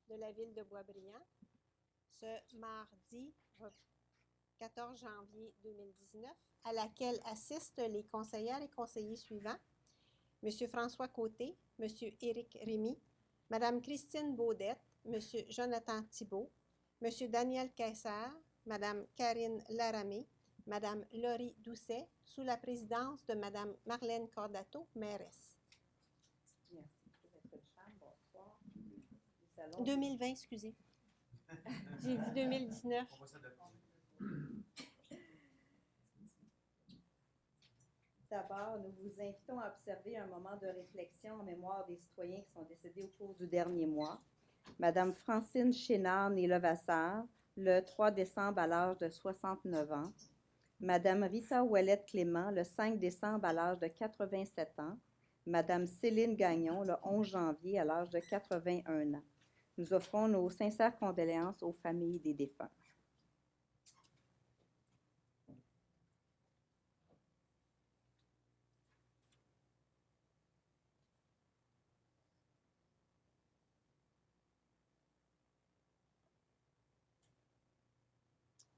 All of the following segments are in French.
de la ville de Boisbriand ce mardi 14 janvier 2019, à laquelle assistent les conseillères et conseillers suivants: M. François Côté, M. Éric Rémy, Mme Christine Baudette, M. Jonathan Thibault, M. Daniel Caissar, Mme Karine Laramé, Mme Laurie Doucet, sous la présidence de Mme Marlène Cordato, mairesse. Merci. Bonsoir. 2020, excusez. J'ai dit 2019. D'abord, nous vous invitons à observer un moment de réflexion en mémoire des citoyens qui sont décédés au cours du dernier mois. Madame Francine Chénard, née Levasseur, le 3 décembre à l'âge de 69 ans. Madame Rita Ouellette-Clément, le 5 décembre à l'âge de 87 ans. Madame Céline Gagnon, le 11 janvier à l'âge de 81 ans. Nous offrons nos sincères condoléances aux familles des défunts.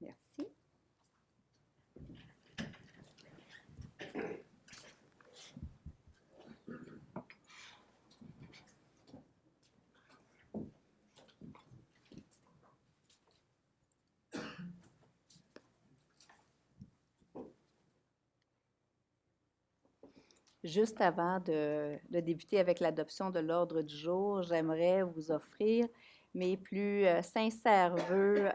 Merci. Juste avant de débuter avec l'adoption de l'ordre du jour, j'aimerais vous offrir mes plus sincères vœux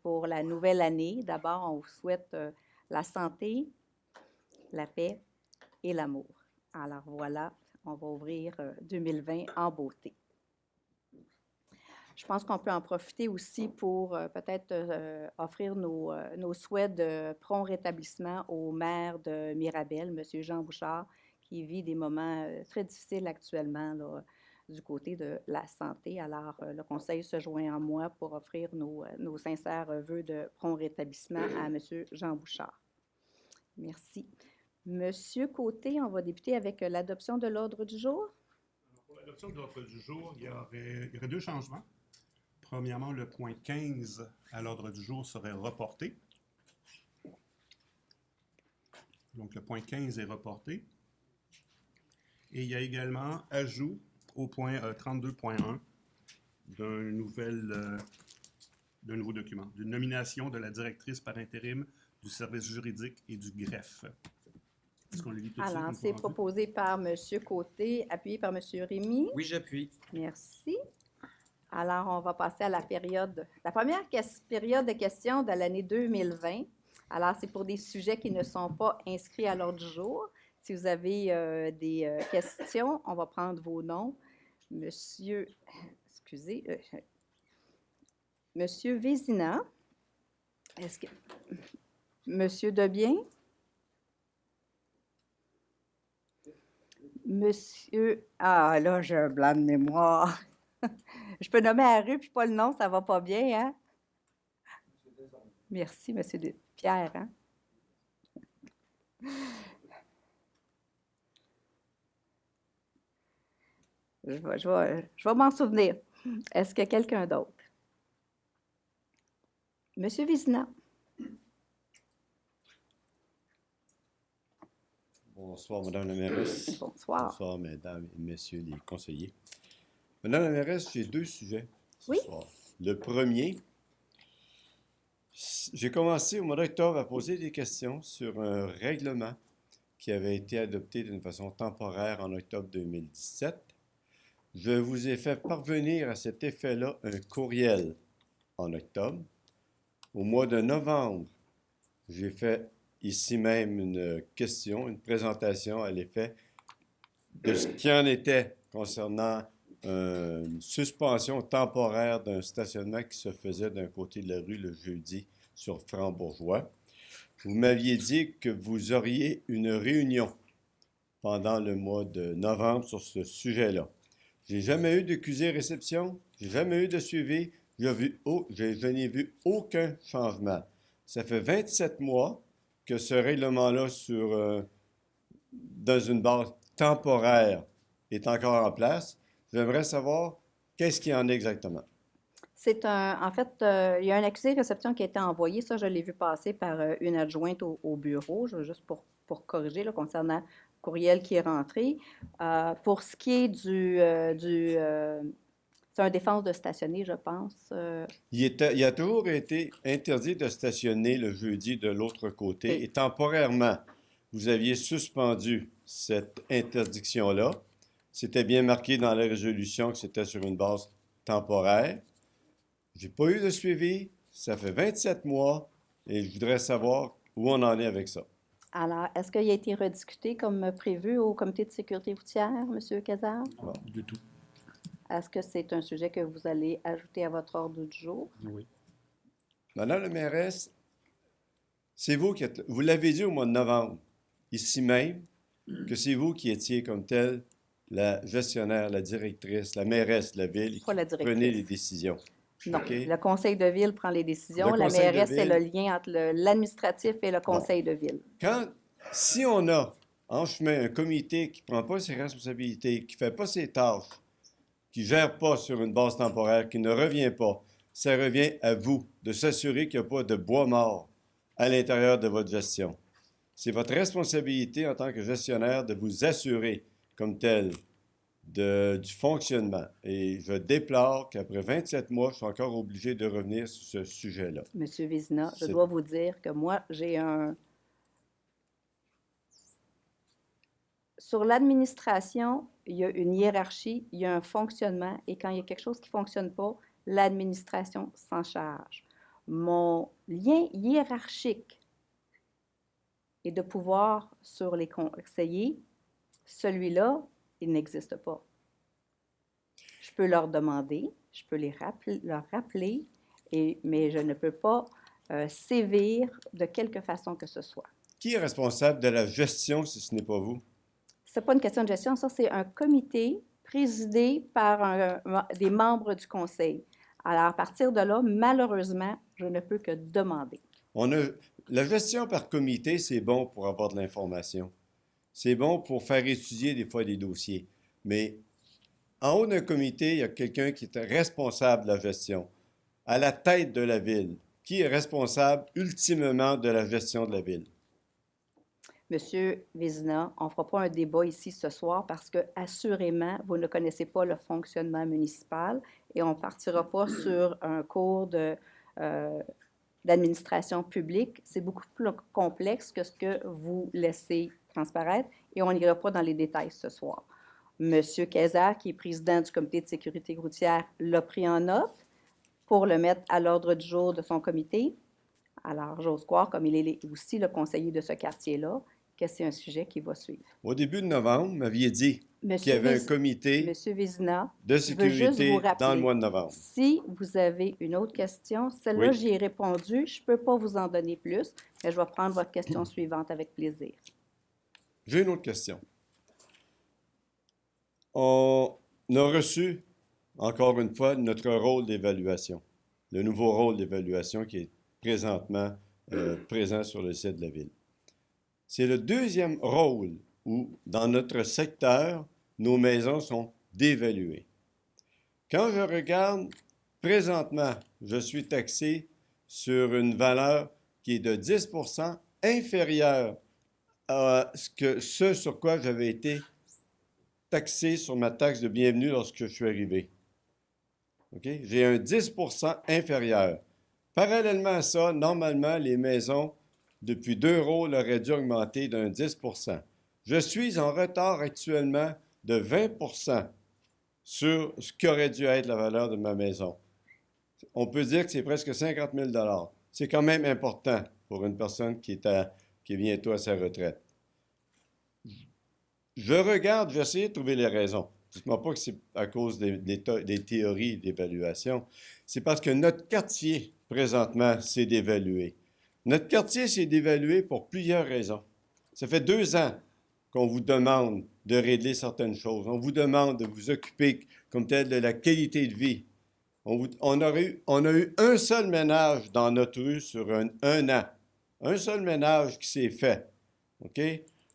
pour la nouvelle année. D'abord, on vous souhaite la santé, la paix et l'amour. Alors voilà, on va ouvrir 2020 en beauté. Je pense qu'on peut en profiter aussi pour peut-être offrir nos souhaits de prompt rétablissement au maire de Mirabel, M. Jean Bouchard, qui vit des moments très difficiles actuellement là, du côté de la santé. Alors, le Conseil se joint en moi pour offrir nos sincères vœux de prompt rétablissement à M. Jean Bouchard. Merci. Monsieur Côté, on va débuter avec l'adoption de l'ordre du jour. Alors, pour l'adoption de l'ordre du jour, il y aurait deux changements. Premièrement, le point 15 à l'ordre du jour serait reporté. Donc, le point 15 est reporté. Et il y a également ajout au point 32.1 d'un nouveau document, d'une nomination de la directrice par intérim du service juridique et du greffe. Est-ce qu'on le lit tout de suite? Alors, c'est proposé par M. Côté, appuyé par M. Rémy. Oui, j'appuie. Merci. Alors, on va passer à la première période de questions de l'année 2020. Alors, c'est pour des sujets qui ne sont pas inscrits à l'ordre du jour. Si vous avez des questions, on va prendre vos noms. Monsieur Vézina. Est-ce que... Monsieur Debien. Monsieur... Ah, là, j'ai un blanc de mémoire. Je peux nommer la rue puis pas le nom, ça va pas bien, hein? Merci, monsieur Pierre, hein? Je vais m'en souvenir. Est-ce qu'il y a quelqu'un d'autre? Monsieur Vézina. Bonsoir, Madame la mairesse. Bonsoir. Bonsoir, Mesdames et Messieurs les conseillers. Madame la mairesse, j'ai deux sujets ce soir. Le premier, j'ai commencé au mois d'octobre à poser des questions sur un règlement qui avait été adopté d'une façon temporaire en octobre 2017. Je vous ai fait parvenir à cet effet-là un courriel en octobre. Au mois de novembre, j'ai fait ici même une question, une présentation à l'effet de ce qui en était concernant une suspension temporaire d'un stationnement qui se faisait d'un côté de la rue le jeudi sur Franc-Bourgeois. Vous m'aviez dit que vous auriez une réunion pendant le mois de novembre sur ce sujet-là. J'ai jamais eu d'accusé-réception, j'ai jamais eu de suivi, je n'ai vu aucun changement. Ça fait 27 mois que ce règlement-là dans une base temporaire est encore en place. J'aimerais savoir qu'est-ce qu'il y en a exactement. En fait, il y a un accusé de réception qui a été envoyé. Ça, je l'ai vu passer par une adjointe au bureau, juste pour corriger, là, concernant le courriel qui est rentré. Pour ce qui est c'est un défense de stationner, je pense. Il a toujours été interdit de stationner le jeudi de l'autre côté Et- et temporairement, vous aviez suspendu cette interdiction-là. C'était bien marqué dans la résolution que c'était sur une base temporaire. J'ai pas eu de suivi. Ça fait 27 mois et je voudrais savoir où on en est avec ça. Alors, est-ce qu'il a été rediscuté comme prévu au comité de sécurité routière, M. Cazard? Non, du tout. Est-ce que c'est un sujet que vous allez ajouter à votre ordre du jour? Oui. Madame la mairesse, c'est vous qui êtes, vous l'avez dit au mois de novembre, ici même, que c'est vous qui étiez comme telle la gestionnaire, la directrice, la mairesse de la ville, Pas la qui directrice. prenez les décisions. Non, OK? le conseil de ville prend les décisions. Le La conseil de mairesse, c'est le ville. lien entre l'administratif et le conseil de ville. Si on a en chemin un comité qui ne prend pas ses responsabilités, qui ne fait pas ses tâches, qui ne gère pas sur une base temporaire, qui ne revient pas, ça revient à vous de s'assurer qu'il n'y a pas de bois mort à l'intérieur de votre gestion. C'est votre responsabilité en tant que gestionnaire de vous assurer comme tel du fonctionnement. Et je déplore qu'après 27 mois, je suis encore obligé de revenir sur ce sujet-là. Monsieur Vézina, je C'est- dois vous dire que moi, Sur l'administration, il y a une hiérarchie, il y a un fonctionnement, et quand il y a quelque chose qui ne fonctionne pas, l'administration s'en charge. Mon lien hiérarchique est de pouvoir sur les conseillers. Celui-là, il n'existe pas. Je peux leur demander, je peux leur rappeler, mais je ne peux pas sévir de quelque façon que ce soit. Qui est responsable de la gestion si ce n'est pas vous? Ce n'est pas une question de gestion, ça, c'est un comité présidé par des membres du conseil. Alors, à partir de là, malheureusement, je ne peux que demander. La gestion par comité, c'est bon pour avoir de l'information. C'est bon pour faire étudier des fois des dossiers. Mais en haut d'un comité, il y a quelqu'un qui est responsable de la gestion, à la tête de la ville, qui est responsable ultimement de la gestion de la ville. Monsieur Vézina, on ne fera pas un débat ici ce soir parce que, assurément, vous ne connaissez pas le fonctionnement municipal et on ne partira pas sur un cours d'administration publique. C'est beaucoup plus complexe que ce que vous laissez transparaître et on n'ira pas dans les détails ce soir. Monsieur Kayser, qui est président du comité de sécurité routière, l'a pris en note pour le mettre à l'ordre du jour de son comité. Alors, j'ose croire, comme il est aussi le conseiller de ce quartier-là, que c'est un sujet qui va suivre. Au début de novembre, vous m'aviez dit qu'il y avait un comité Monsieur Vézina, de je veux juste sécurité vous rappeler, dans le mois de novembre. si vous avez une autre question, celle-là, Oui. j'y ai répondu. Je ne peux pas vous en donner plus, mais je vais prendre votre question suivante avec plaisir. J'ai une autre question. On a reçu, encore une fois, notre rôle d'évaluation, le nouveau rôle d'évaluation qui est présentement présent sur le site de la ville. C'est le deuxième rôle où, dans notre secteur, nos maisons sont dévaluées. Quand je regarde, présentement, je suis taxé sur une valeur qui est de 10 % inférieure à ce sur quoi j'avais été taxé sur ma taxe de bienvenue lorsque je suis arrivé. Okay? J'ai un 10 % inférieur. Parallèlement à ça, normalement, les maisons, depuis 2 rôles, auraient dû augmenter d'un 10 %. Je suis en retard actuellement de 20 % sur ce qu'aurait dû être la valeur de ma maison. On peut dire que c'est presque 50 000 $. C'est quand même important pour une personne qui est bientôt à sa retraite. Je regarde, j'essaie de trouver les raisons. Dites-moi pas que c'est à cause des théories d'évaluation. C'est parce que notre quartier, présentement, s'est dévalué. Notre quartier s'est dévalué pour plusieurs raisons. Ça fait 2 ans qu'on vous demande de régler certaines choses. On vous demande de vous occuper comme tel de la qualité de vie. On a eu un seul ménage dans notre rue sur un an. Un seul ménage qui s'est fait. OK?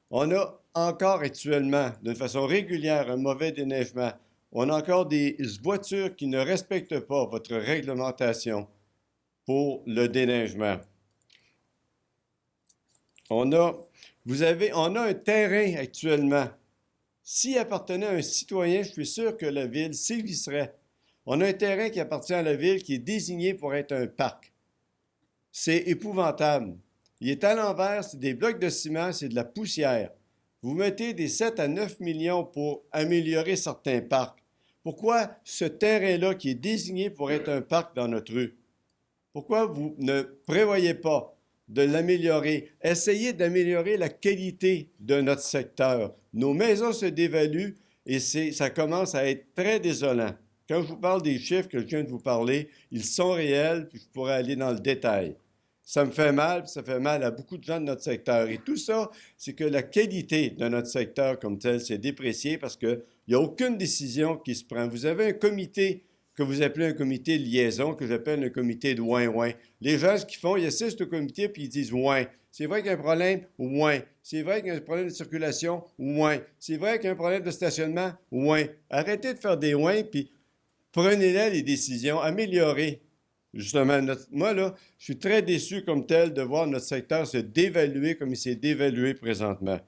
On a encore actuellement, d'une façon régulière, un mauvais déneigement On a encore des voitures qui ne respectent pas votre réglementation pour le déneigement. On a un terrain actuellement. S'il appartenait à un citoyen, je suis sûr que la ville sévirait. On a un terrain qui appartient à la ville qui est désigné pour être un parc. C'est épouvantable. Il est à l'envers, c'est des blocs de ciment, c'est de la poussière. Vous mettez des 7 à 9 millions pour améliorer certains parcs. Pourquoi ce terrain-là qui est désigné pour être un parc dans notre rue? Pourquoi vous ne prévoyez pas de l'améliorer? Essayez d'améliorer la qualité de notre secteur. Nos maisons se dévaluent et ça commence à être très désolant. Quand je vous parle des chiffres que je viens de vous parler, ils sont réels, puis je pourrais aller dans le détail. Ça me fait mal, puis ça fait mal à beaucoup de gens de notre secteur. Et tout ça, c'est que la qualité de notre secteur comme tel s'est dépréciée parce qu'il n'y a aucune décision qui se prend. Vous avez un comité que vous appelez un comité de liaison, que j'appelle un comité de ouin-ouin. Les gens, ce qu'ils font, ils assistent au comité puis ils disent « ouin ». C'est vrai qu'il y a un problème? Ouin. C'est vrai qu'il y a un problème de circulation? Ouin. C'est vrai qu'il y a un problème de stationnement? Ouin. Arrêtez de faire des ouins puis prenez-les les décisions, améliorez. Justement, moi, là, je suis très déçu comme tel de voir notre secteur se dévaluer comme il s'est dévalué présentement.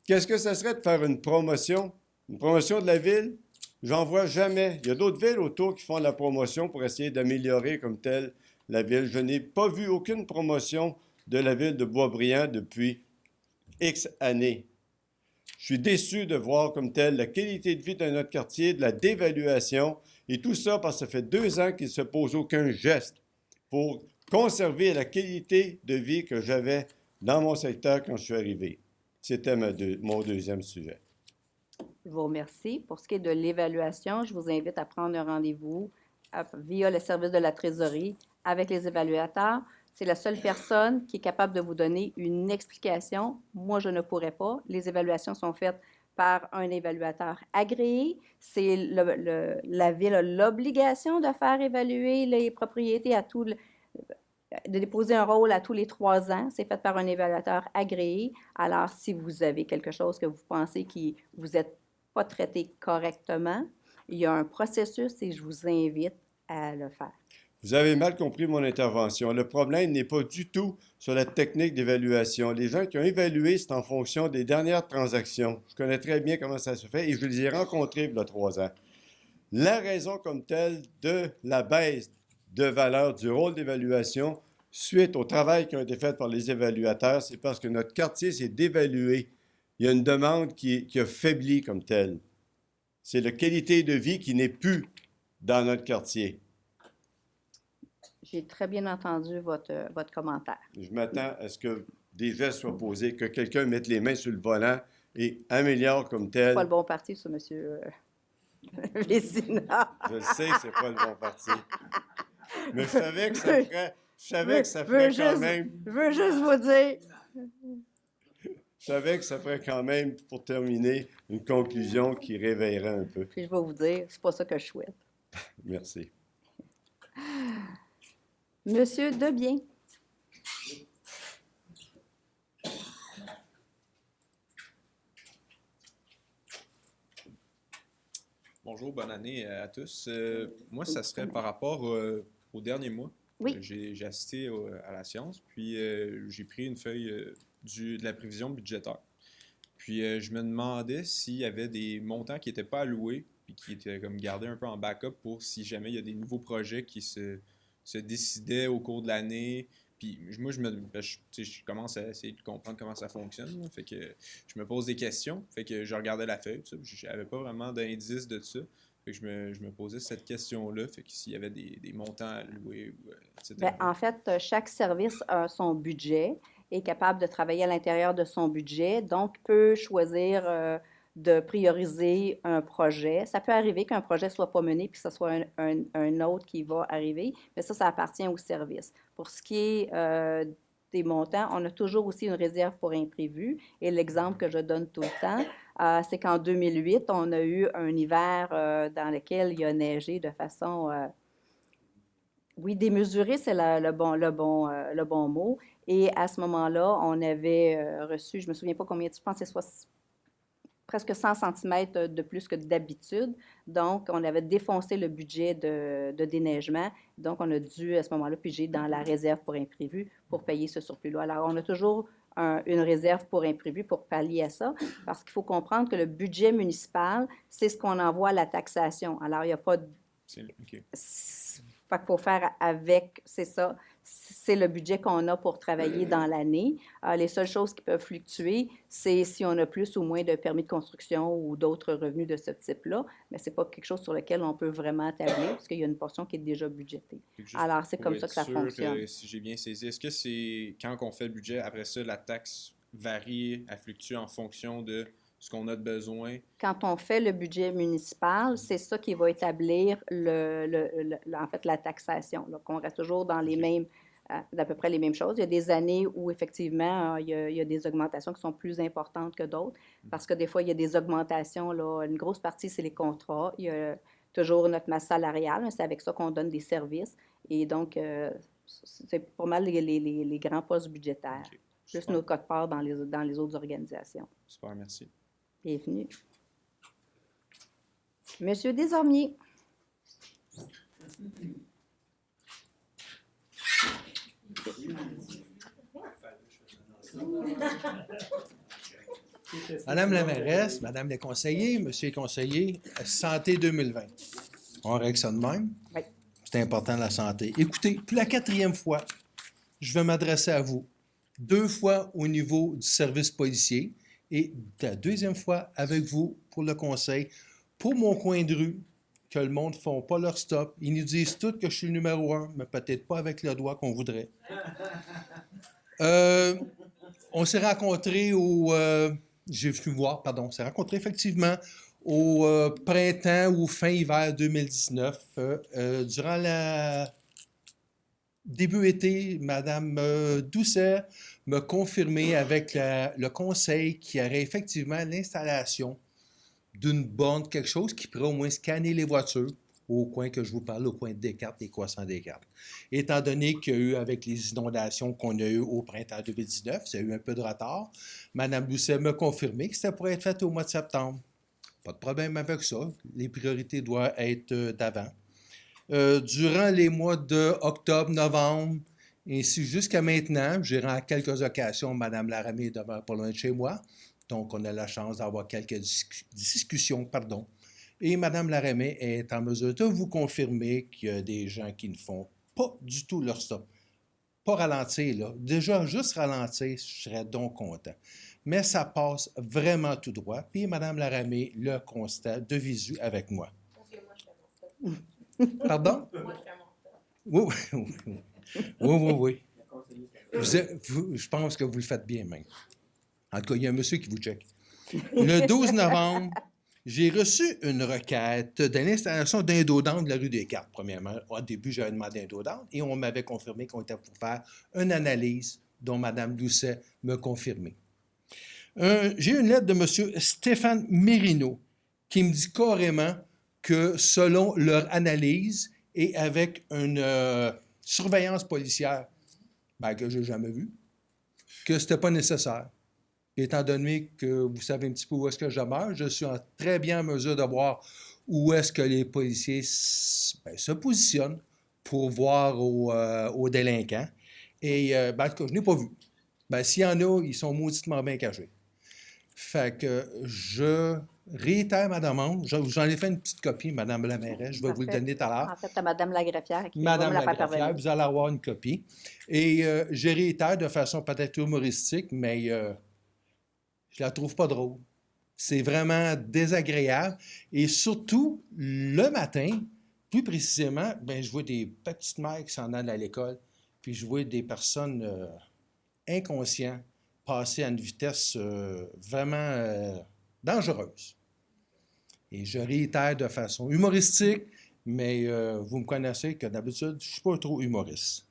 Qu'est-ce que ça serait de faire une promotion de la ville? J'en vois jamais. Il y a d'autres villes autour qui font la promotion pour essayer d'améliorer comme tel la ville. Je n'ai pas vu aucune promotion de la ville de Boisbriand depuis X années. Je suis déçu de voir comme tel la qualité de vie de notre quartier, de la dévaluation, et tout ça parce que ça fait 2 ans qu'il ne se pose aucun geste pour conserver la qualité de vie que j'avais dans mon secteur quand je suis arrivé. C'était mon deuxième sujet. Je vous remercie. Pour ce qui est de l'évaluation, je vous invite à prendre un rendez-vous via le service de la trésorerie avec les évaluateurs. C'est la seule personne qui est capable de vous donner une explication. Moi, je ne pourrais pas. Les évaluations sont faites par un évaluateur agréé. La ville a l'obligation de faire évaluer les propriétés de déposer un rôle à tous les 3 ans. C'est fait par un évaluateur agréé. Alors, si vous avez quelque chose que vous pensez que vous n'êtes pas traité correctement, il y a un processus et je vous invite à le faire. Vous avez mal compris mon intervention. Le problème n'est pas du tout sur la technique d'évaluation. Les gens qui ont évalué, c'est en fonction des dernières transactions. Je connais très bien comment ça se fait et je les ai rencontrés il y a 3 ans. La raison comme telle de la baisse de valeur du rôle d'évaluation suite au travail qui a été fait par les évaluateurs, c'est parce que notre quartier s'est dévalué. Il y a une demande qui a faibli comme telle. C'est la qualité de vie qui n'est plus dans notre quartier. J'ai très bien entendu votre commentaire. Je m'attends à ce que des gestes soient posés, que quelqu'un mette les mains sur le volant et améliore comme tel. C'est pas le bon parti, ça, M. Vézina. Je le sais que c'est pas le bon parti. Mais je savais que ça ferait, quand même. Je veux juste vous dire. Je savais que ça ferait quand même, pour terminer, une conclusion qui réveillerait un peu. Puis je vais vous dire, c'est pas ça que je souhaite. Merci. Monsieur Debien. Bonjour, bonne année à tous. Moi, ça serait par rapport au dernier mois. Oui. J'ai assisté à la séance, puis j'ai pris une feuille de la prévision budgétaire. Puis je me demandais s'il y avait des montants qui n'étaient pas alloués, puis qui étaient comme gardés un peu en backup pour si jamais il y a des nouveaux projets qui se décidaient au cours de l'année. Puis moi, je commence à essayer de comprendre comment ça fonctionne. Là. Fait que je me pose des questions. Fait que je regardais la feuille. Je n'avais pas vraiment d'indice de ça. Fait que je me posais cette question-là. Fait que s'il y avait des montants alloués, etc. Bien, en fait, chaque service a son budget, est capable de travailler à l'intérieur de son budget, donc peut choisir de prioriser un projet. Ça peut arriver qu'un projet ne soit pas mené puis que ce soit un autre qui va arriver, mais ça appartient au service. Pour ce qui est des montants, on a toujours aussi une réserve pour imprévus. Et l'exemple que je donne tout le temps, c'est qu'en 2008, on a eu un hiver dans lequel il a neigé de façon, oui, démesurée, c'est le bon mot. Et à ce moment-là, on avait reçu, je ne me souviens pas combien, je pense que c'est presque 100 cm de plus que d'habitude. Donc, on avait défoncé le budget de déneigement. Donc, on a dû, à ce moment-là, piger dans la réserve pour imprévu pour payer ce surplus-là. Alors, on a toujours une réserve pour imprévu pour pallier à ça, parce qu'il faut comprendre que le budget municipal, c'est ce qu'on envoie à la taxation. Alors, il n'y a pas de... OK. Fait qu'il faut faire avec, c'est ça, c'est le budget qu'on a pour travailler dans l'année. Les seules choses qui peuvent fluctuer, c'est si on a plus ou moins de permis de construction ou d'autres revenus de ce type-là, mais ce n'est pas quelque chose sur lequel on peut vraiment tabler, parce qu'il y a une portion qui est déjà budgétée. Alors, c'est comme ça que ça fonctionne. Si j'ai bien saisi, est-ce que c'est quand on fait le budget, après ça, la taxe varie, elle fluctue en fonction de ce qu'on a de besoin? Quand on fait le budget municipal, c'est ça qui va établir en fait, la taxation. Donc, on reste toujours dans les mêmes, d'à peu près les mêmes choses. Il y a des années où, effectivement, il y a des augmentations qui sont plus importantes que d'autres, parce que des fois, il y a des augmentations, là, une grosse partie, c'est les contrats. Il y a toujours notre masse salariale, c'est avec ça qu'on donne des services. Et donc, c'est pas mal les grands postes budgétaires, OK. plus Super. nos quotes-parts dans les autres organisations. Super, merci. Bienvenue. Monsieur Desormiers. Madame la mairesse, Madame les conseillers, Monsieur les conseillers, Santé 2020. On règle ça de même? Oui. C'est important, la santé. Écoutez, pour la 4e fois, je vais m'adresser à vous. 2 fois au niveau du service policier et la 2e fois avec vous pour le conseil. Pour mon coin de rue, que le monde ne font pas leur stop. Ils nous disent tous que je suis le numéro 1, mais peut-être pas avec le doigt qu'on voudrait. On s'est rencontrés j'ai venu voir, pardon, on s'est rencontrés effectivement au printemps ou fin hiver 2019. Durant la début été, Mme Doucet m'a confirmé avec le conseil qu'il y aurait effectivement l'installation d'une borne, quelque chose qui pourrait au moins scanner les voitures au coin que je vous parle, au coin de Descartes, des croissants Descartes. Étant donné qu'il y a eu, avec les inondations qu'on a eues au printemps 2019, ça a eu un peu de retard, Mme Doucet m'a confirmé que ça pourrait être fait au mois de septembre. Pas de problème avec ça. Les priorités doivent être d'avant. Durant les mois d'octobre, novembre, ainsi jusqu'à maintenant, j'ai rendu quelques occasions, Mme Laramée demeure pas loin de chez moi, donc on a la chance d'avoir quelques discussions, Et Mme Laramée est en mesure de vous confirmer qu'il y a des gens qui ne font pas du tout leur stop. Pas ralentir, là. Déjà, juste ralentir, je serais donc content. Mais ça passe vraiment tout droit. Puis Mme Laramée le constate de visu avec moi. Pardon? Oui, oui. Je pense que vous le faites bien, même. En tout cas, il y a un monsieur qui vous check. Le 12 novembre, j'ai reçu une requête de l'installation d'un dos d'angle de la rue Descartes, premièrement. Au début, j'avais demandé un dos d'angle et on m'avait confirmé qu'on était pour faire une analyse dont Mme Doucet me confirmait. J'ai une lettre de M. Stéphane Mérino qui me dit carrément que selon leur analyse et avec une surveillance policière que je n'ai jamais vue, que ce n'était pas nécessaire. Étant donné que vous savez un petit peu où est-ce que je demeure, je suis très bien en mesure de voir où est-ce que les policiers se positionnent pour voir aux délinquants. Et en tout cas, je n'ai pas vu. S'il y en a, ils sont mauditement bien cachés. Fait que je réitère ma demande. J'en ai fait une petite copie, Mme la mairesse. Je vais vous le donner tout à l'heure. En fait, à Mme la greffière qui Madame va me la la faire greffière, parvenir. vous allez avoir une copie. Et je réitère de façon peut-être humoristique, mais je la trouve pas drôle. C'est vraiment désagréable. Et surtout, le matin, plus précisément, je vois des petites mères qui s'en allent à l'école, puis je vois des personnes inconscientes passer à une vitesse vraiment dangereuse. Et je réitère de façon humoristique, mais vous me connaissez que d'habitude, je ne suis pas trop humoriste.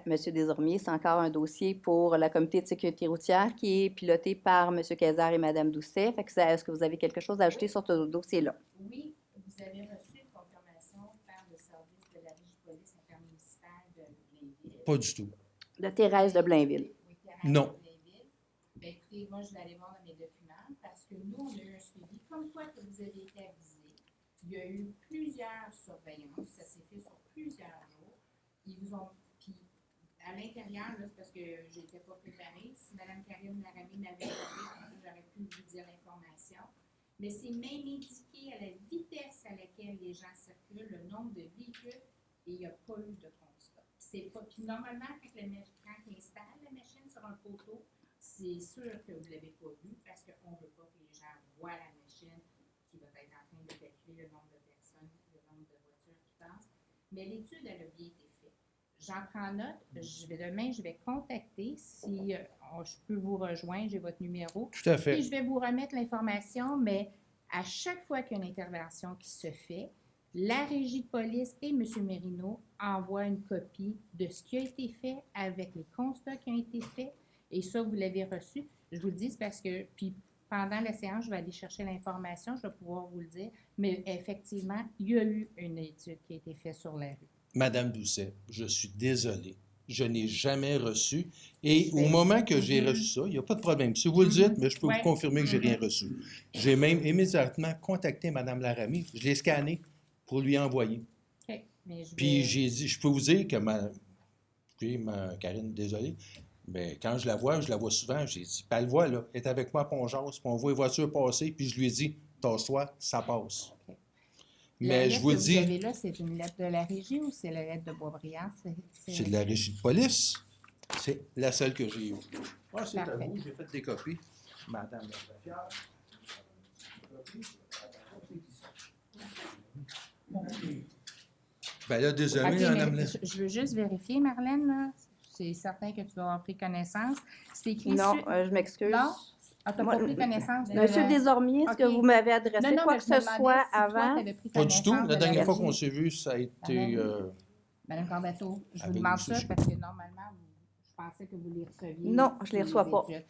Monsieur Desormiers, c'est encore un dossier pour la comité de sécurité routière qui est piloté par M. Kayser et Mme Doucet. Est-ce que vous avez quelque chose à ajouter sur ce dossier-là? Oui, vous avez reçu une confirmation par le service de la Régie-Police intermunicipale de Blainville. Pas du tout. De Thérèse de Blainville. Oui, Thérèse Non. de Blainville. Écoutez, moi, je vais aller voir dans mes documents. nous, on a eu un suivi, comme quoi que vous avez été avisé. Il y a eu plusieurs surveillances, ça s'est fait sur plusieurs jours. Ils vous ont, puis à l'intérieur, là, c'est parce que je n'étais pas préparée. Si Mme Karine Laramie m'avait parlé, j'aurais pu vous dire l'information. Mais c'est même indiqué à la vitesse à laquelle les gens circulent, le nombre de véhicules, et il n'y a pas eu de constat. C'est pas, puis normalement, quand il installe la machine sur un poteau, c'est sûr que vous ne l'avez pas vu parce qu'on ne veut pas que les gens voient la machine qui va être en train de calculer le nombre de personnes, le nombre de voitures qui passent. Mais l'étude, elle a bien été faite. J'en prends note. Demain, je vais contacter si je peux vous rejoindre. J'ai votre numéro. Tout à fait. Puis je vais vous remettre l'information, mais à chaque fois qu'il y a une intervention qui se fait, la régie de police et M. Merino envoient une copie de ce qui a été fait avec les constats qui ont été faits. Et ça, vous l'avez reçu. Je vous le dis, c'est parce que, puis pendant la séance, je vais aller chercher l'information, je vais pouvoir vous le dire. Mais effectivement, il y a eu une étude qui a été faite sur la rue. Madame Doucet, je suis désolé. Je n'ai jamais reçu. Et au Ben, moment que j'ai reçu ça, il n'y a pas de problème. Si vous le dites, mais je peux Ouais. vous confirmer que je n'ai rien reçu. J'ai même immédiatement contacté Mme Laramie. Je l'ai scanné pour lui envoyer. OK. Mais Puis j'ai dit, je peux vous dire que Karine, désolé, mais quand je la vois souvent, j'ai dit, puis elle le voit, là, elle est avec moi à Pont-Jase, puis on voit les voitures passer, puis je lui ai dit, tasse-toi, ça passe. OK. Mais la je vous le lettre que dis, vous avez là, c'est une lettre de la régie ou c'est la lettre de Boisbriand? c'est de la régie de police. C'est la seule que j'ai eue. Ah, c'est à Parfait. vous, j'ai fait des copies. Madame la préfète. Ben là, désolé, OK, madame mais la... je veux juste vérifier, Marlène, là. C'est certain que tu dois avoir pris connaissance. C'est écrit Non, sur... je m'excuse. Non? Ah, tu n'as Moi, pas pris connaissance de Monsieur la- Desormiers, est-ce que OK. vous m'avez adressé Non, quoi mais que je me ce demandais soit si toi, avant? t'avais pris Pas du tout. connaissance La de dernière fois régie. qu'on s'est vu, ça a été... Madame- Madame Corbato, je vous Avec demande monsieur ça Gilles. parce que normalement, je pensais que vous les receviez. Non, je les reçois pas. études.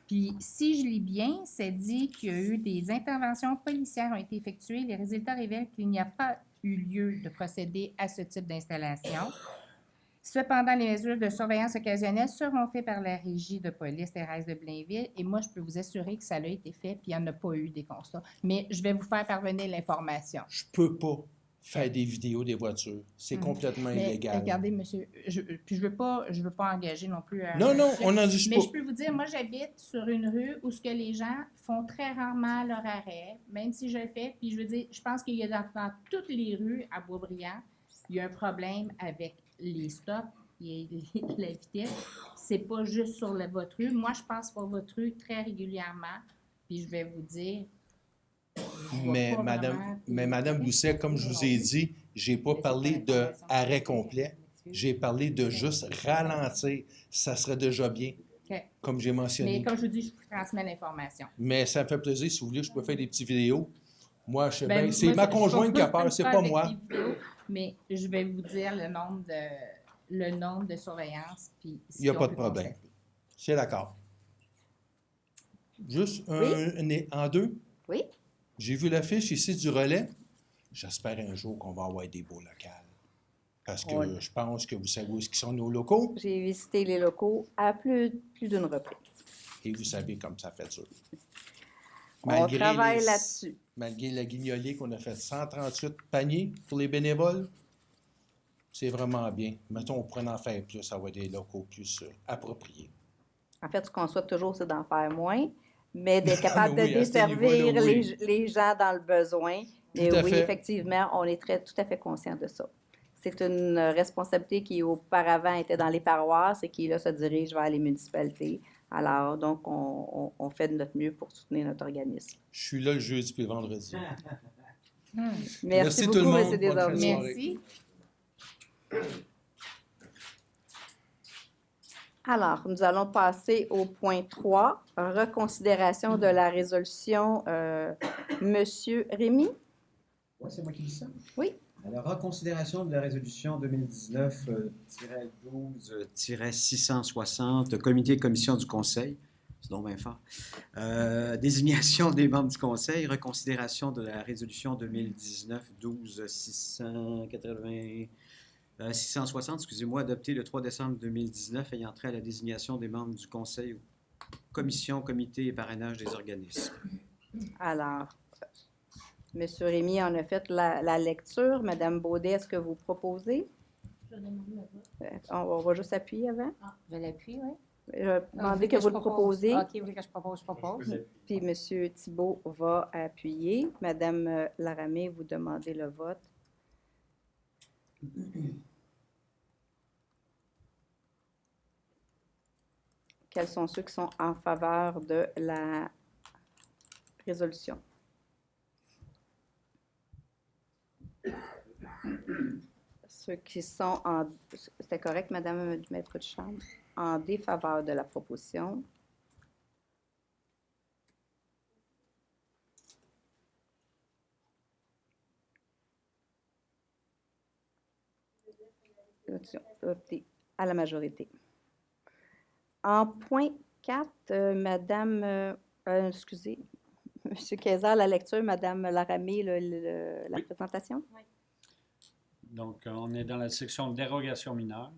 Puis, si je lis bien, c'est dit qu'il y a eu des interventions policières ont été effectuées. Les résultats révèlent qu'il n'y a pas eu lieu de procéder à ce type d'installation. Cependant, les mesures de surveillance occasionnelles seront faites par la régie de police Thérèse de Blainville. Et moi, je peux vous assurer que ça a été fait, puis il n'y en a pas eu des constats. Mais je vais vous faire parvenir l'information. Je peux pas faire des vidéos des voitures. C'est complètement Mais illégal. regardez, monsieur, puis je veux pas engager non plus. Non, non, monsieur. on n'en dit Mais pas. je peux vous dire, moi, j'habite sur une rue où ce que les gens font très rarement leur arrêt, même si je le fais. Puis je veux dire, je pense qu'il y a dans toutes les rues à Boisbriand, il y a un problème avec les stops et la vitesse. C'est pas juste sur votre rue. Moi, je passe par votre rue très régulièrement. Puis je vais vous dire. je vois Mais pas Madame, vraiment- mais Madame Doucet, comme je vous ai dit, j'ai pas parlé d'arrêt complet. J'ai parlé de juste ralentir. Ça serait déjà bien, OK. comme j'ai mentionné. Mais comme je vous dis, je vous transmets l'information. Mais ça me fait plaisir, si vous voulez, je peux faire des petites vidéos. Moi, je sais Ben, bien. C'est moi, ma je conjointe qui a comprends peur, c'est pas pas avec moi. les vidéos, mais je vais vous dire le nombre de surveillances. Puis Il n'y a si on pas de peut problème. constater. C'est d'accord. Juste Oui. en deux. Oui. J'ai vu l'affiche ici du relais. J'espère un jour qu'on va avoir des beaux locales. Parce que On- je pense que vous savez où sont nos locaux J'ai visité les locaux à plus d'une reprise. et vous savez comme ça fait dur. On travaille là-dessus. Malgré la guignolée qu'on a fait 138 paniers pour les bénévoles, c'est vraiment bien. Mettons, on pourrait en faire plus, avoir des locaux plus appropriés. En fait, ce qu'on souhaite toujours, c'est d'en faire moins, mais d'être capable Oui, de à ce niveau-là, desservir oui. les gens dans le besoin. Mais Tout à oui, fait. effectivement, on est tout à fait conscient de ça. C'est une responsabilité qui auparavant était dans les paroisses et qui là se dirige vers les municipalités. Alors, donc, on fait de notre mieux pour soutenir notre organisme. Je suis là le jeudi puis le vendredi. Merci tout beaucoup, le monde. M. Bonne fin de Desormiers. soirée. Merci. Alors, nous allons passer au point 3, reconsidération de la résolution. Monsieur Rémy? Oui, c'est moi qui dis ça. Oui. Alors, en considération de la résolution 2019-12-660, comité et commission du Conseil, c'est donc bien fort, désignation des membres du Conseil, reconsidération de la résolution 2019-12-660, excusez-moi, adoptée le 3 décembre 2019, ayant trait à la désignation des membres du Conseil, commission, comité et parrainage des organismes. Alors, M. Rémy en a fait la lecture. Madame Baudet, est-ce que vous proposez? Je demande le vote. On va juste appuyer avant. Ah, je l'appuie, oui. Je vais demander Vous que voulez vous le je propose? proposez. OK, vous voulez que je propose? Puis M. Thibault va appuyer. Madame Laramée, vous demandez le vote. Quels sont ceux qui sont en faveur de la résolution? Ceux qui sont en... C'était correct, Madame du Maître de Chambre? En défaveur de la proposition. Adopté à la majorité. En point 4, Madame... excusez, M. Kayser, la lecture, Madame Laramée, la Oui. présentation. Donc, on est dans la section dérogation mineure.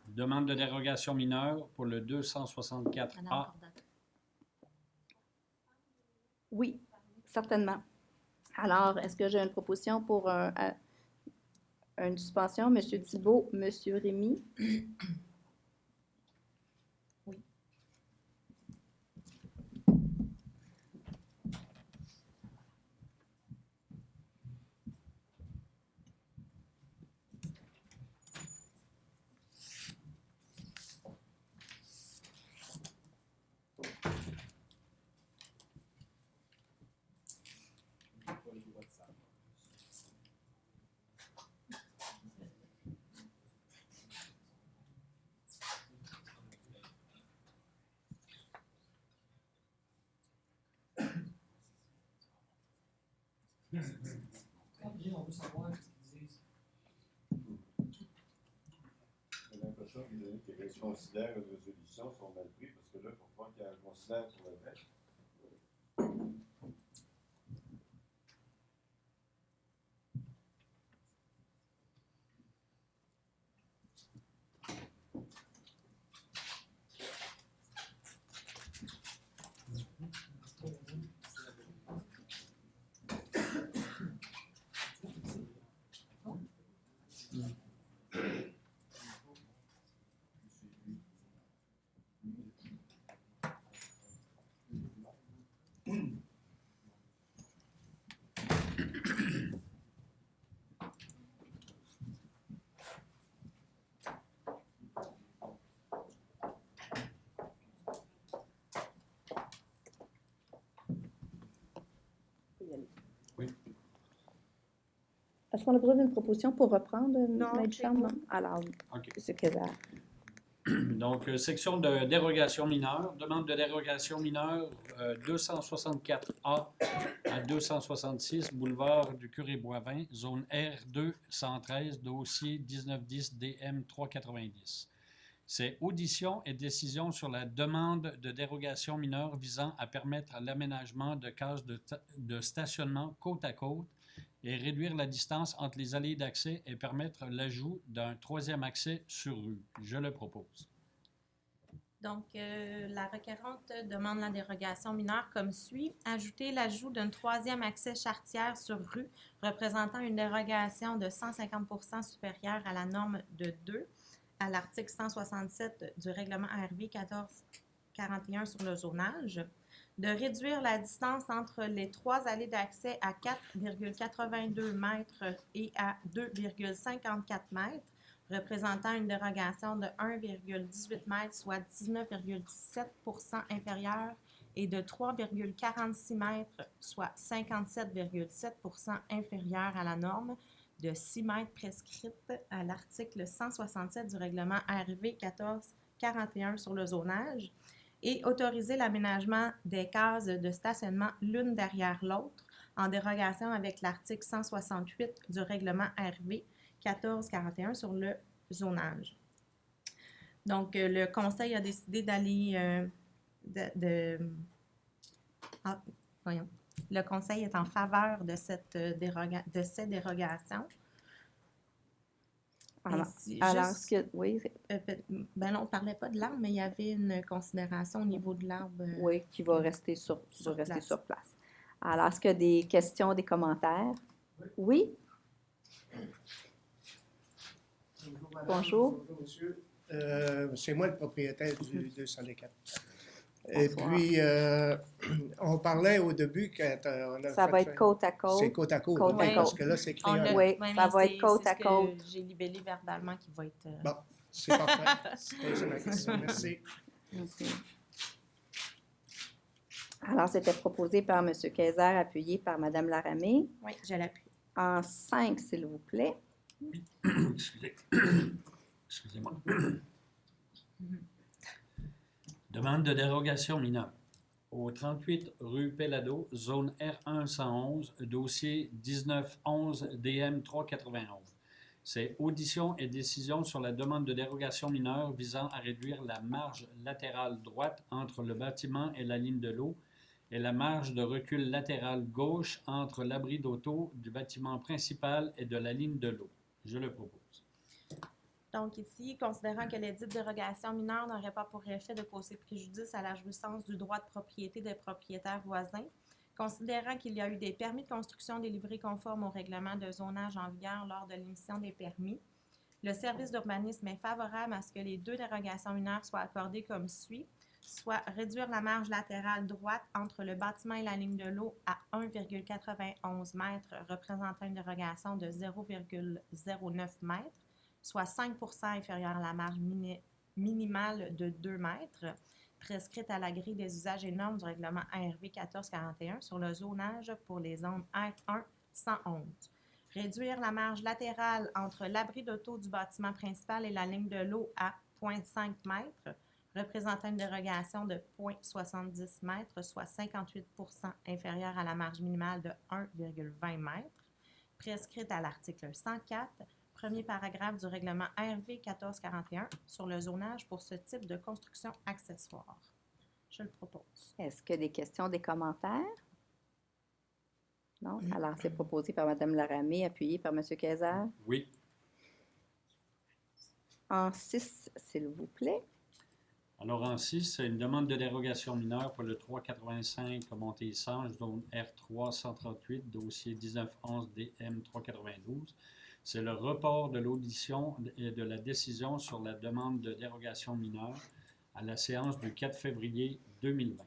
Demande de dérogation mineure pour le 264A. Madame Cordato. Oui, certainement. Alors, est-ce que j'ai une proposition pour une suspension? M. Thibault, M. Rémy? J'ai l'impression que les amis qui considèrent une résolution sont mal pris parce que là, il faut pas qu'ils considèrent pour le reste. Est-ce qu'on a besoin d'une proposition pour reprendre, Non, Maître c'est Chambre? bon. Non? Alors, OK. M. Kayser. Donc, section de dérogation mineure. Demande de dérogation mineure 264A à 266, boulevard du Curé-Boivin, zone R2 113, dossier 1910 DM 390. C'est audition et décision sur la demande de dérogation mineure visant à permettre l'aménagement de cases de stationnement côte à côte et réduire la distance entre les allées d'accès et permettre l'ajout d'un troisième accès sur rue. Je le propose. Donc, la requérante demande la dérogation mineure comme suit. Ajouter l'ajout d'un troisième accès charretière sur rue représentant une dérogation de 150 % supérieure à la norme de 2 à l'article 167 du règlement ARV 1441 sur le zonage. De réduire la distance entre les trois allées d'accès à 4,82 mètres et à 2,54 mètres, représentant une dérogation de 1,18 mètres, soit 19,17 % inférieure, et de 3,46 mètres, soit 57,7 % inférieure à la norme de 6 mètres prescrite à l'article 167 du règlement ARV 1441 sur le zonage, et autoriser l'aménagement des cases de stationnement l'une derrière l'autre en dérogation avec l'article 168 du règlement ARV 1441 sur le zonage. Donc, le Conseil a décidé d'aller Le Conseil est en faveur de cette dérogation. Alors, oui, ben non, on ne parlait pas de l'arbre, mais il y avait une considération au niveau de l'arbre. oui, qui va rester sur place. place. Alors, est-ce qu'il y a des questions, des commentaires? Oui? Bonjour, madame. Bonjour. Bonjour, monsieur. C'est moi le propriétaire du 204. Et Bonsoir. puis, on parlait au début quand on a Ça fait va être côte à côte. C'est côte à côte, Côte ok, à parce côte. que là, c'est On écrit l'a- un. Oui, ouais, ça mais va être côte c'est à ce que côte. j'ai libellé verbalement qui va être... Bon, c'est parfait. C'était ma question. Merci. OK. Alors, c'était proposé par M. Kayser, appuyé par Mme Laramée. Oui, je l'appuie. En 5, s'il vous plaît. Excusez. Excusez-moi. Demande de dérogation mineure. Au 38 rue Pellado, zone R1-111, dossier 1911 DM 391. C'est audition et décision sur la demande de dérogation mineure visant à réduire la marge latérale droite entre le bâtiment et la ligne de l'eau et la marge de recul latérale gauche entre l'abri d'auto du bâtiment principal et de la ligne de l'eau. Je le propose. Donc ici, considérant que les dites dérogations mineures n'auraient pas pour effet de causer préjudice à la jouissance du droit de propriété des propriétaires voisins, considérant qu'il y a eu des permis de construction délivrés conformes au règlement de zonage en vigueur lors de l'émission des permis, le service d'urbanisme est favorable à ce que les 2 dérogations mineures soient accordées comme suit, soit réduire la marge latérale droite entre le bâtiment et la ligne de l'eau à 1,91 m, représentant une dérogation de 0,09 m, soit 5 inférieur à la marge minimale de 2 mètres, prescrite à la grille des usages et normes du règlement ARV 1441 sur le zonage pour les zones R1 111. Réduire la marge latérale entre l'abri d'auto du bâtiment principal et la ligne de l'eau à 0,5 m, représentant une dérogation de 0,70 m, soit 58 inférieure à la marge minimale de 1,20 m, prescrite à l'article 104, premier paragraphe du règlement ARV 1441 sur le zonage pour ce type de construction accessoire. Je le propose. Est-ce qu'il y a des questions, des commentaires? Non? Alors, c'est proposé par Mme Laramée, appuyé par M. Kayser. Oui. En 6, s'il vous plaît. Alors, en 6, c'est une demande de dérogation mineure pour le 385 Montéissange, zone R3 138, dossier 1911 DM 392. C'est le report de l'audition et de la décision sur la demande de dérogation mineure à la séance du 4 février 2020.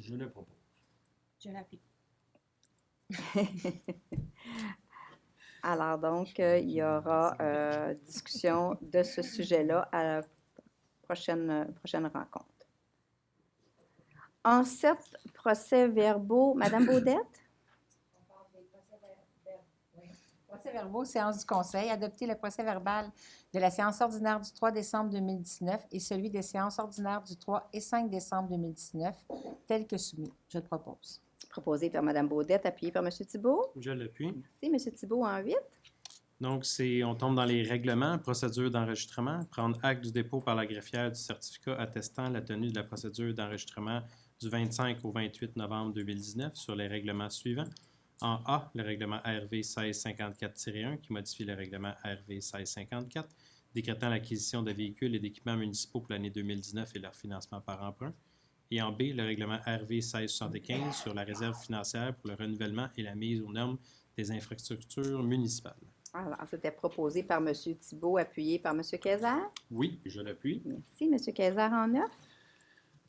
Je le propose. Je l'appuie. Alors, donc, il y aura discussion de ce sujet-là à la prochaine rencontre. En 7 procès-verbaux, Mme Baudette? Procès-verbaux, séance du Conseil. Adopter le procès-verbal de la séance ordinaire du 3 décembre 2019 et celui des séances ordinaires du 3 et 5 décembre 2019, tel que soumis. Je le propose. Proposé par Mme Baudette, appuyé par M. Thibault. Je l'appuie. Merci. M. Thibault en 8. Donc, on tombe dans les règlements, procédure d'enregistrement, prendre acte du dépôt par la greffière du certificat attestant la tenue de la procédure d'enregistrement du 25 au 28 novembre 2019 sur les règlements suivants. En A, le règlement ARV 1654-1 qui modifie le règlement ARV 1654, décrétant l'acquisition de véhicules et d'équipements municipaux pour l'année 2019 et leur financement par emprunt. Et en B, le règlement ARV 1675 sur la réserve financière pour le renouvellement et la mise aux normes des infrastructures municipales. Alors, c'était proposé par M. Thibault, appuyé par M. Kayser. Oui, je l'appuie. Merci. M. Kayser en 9.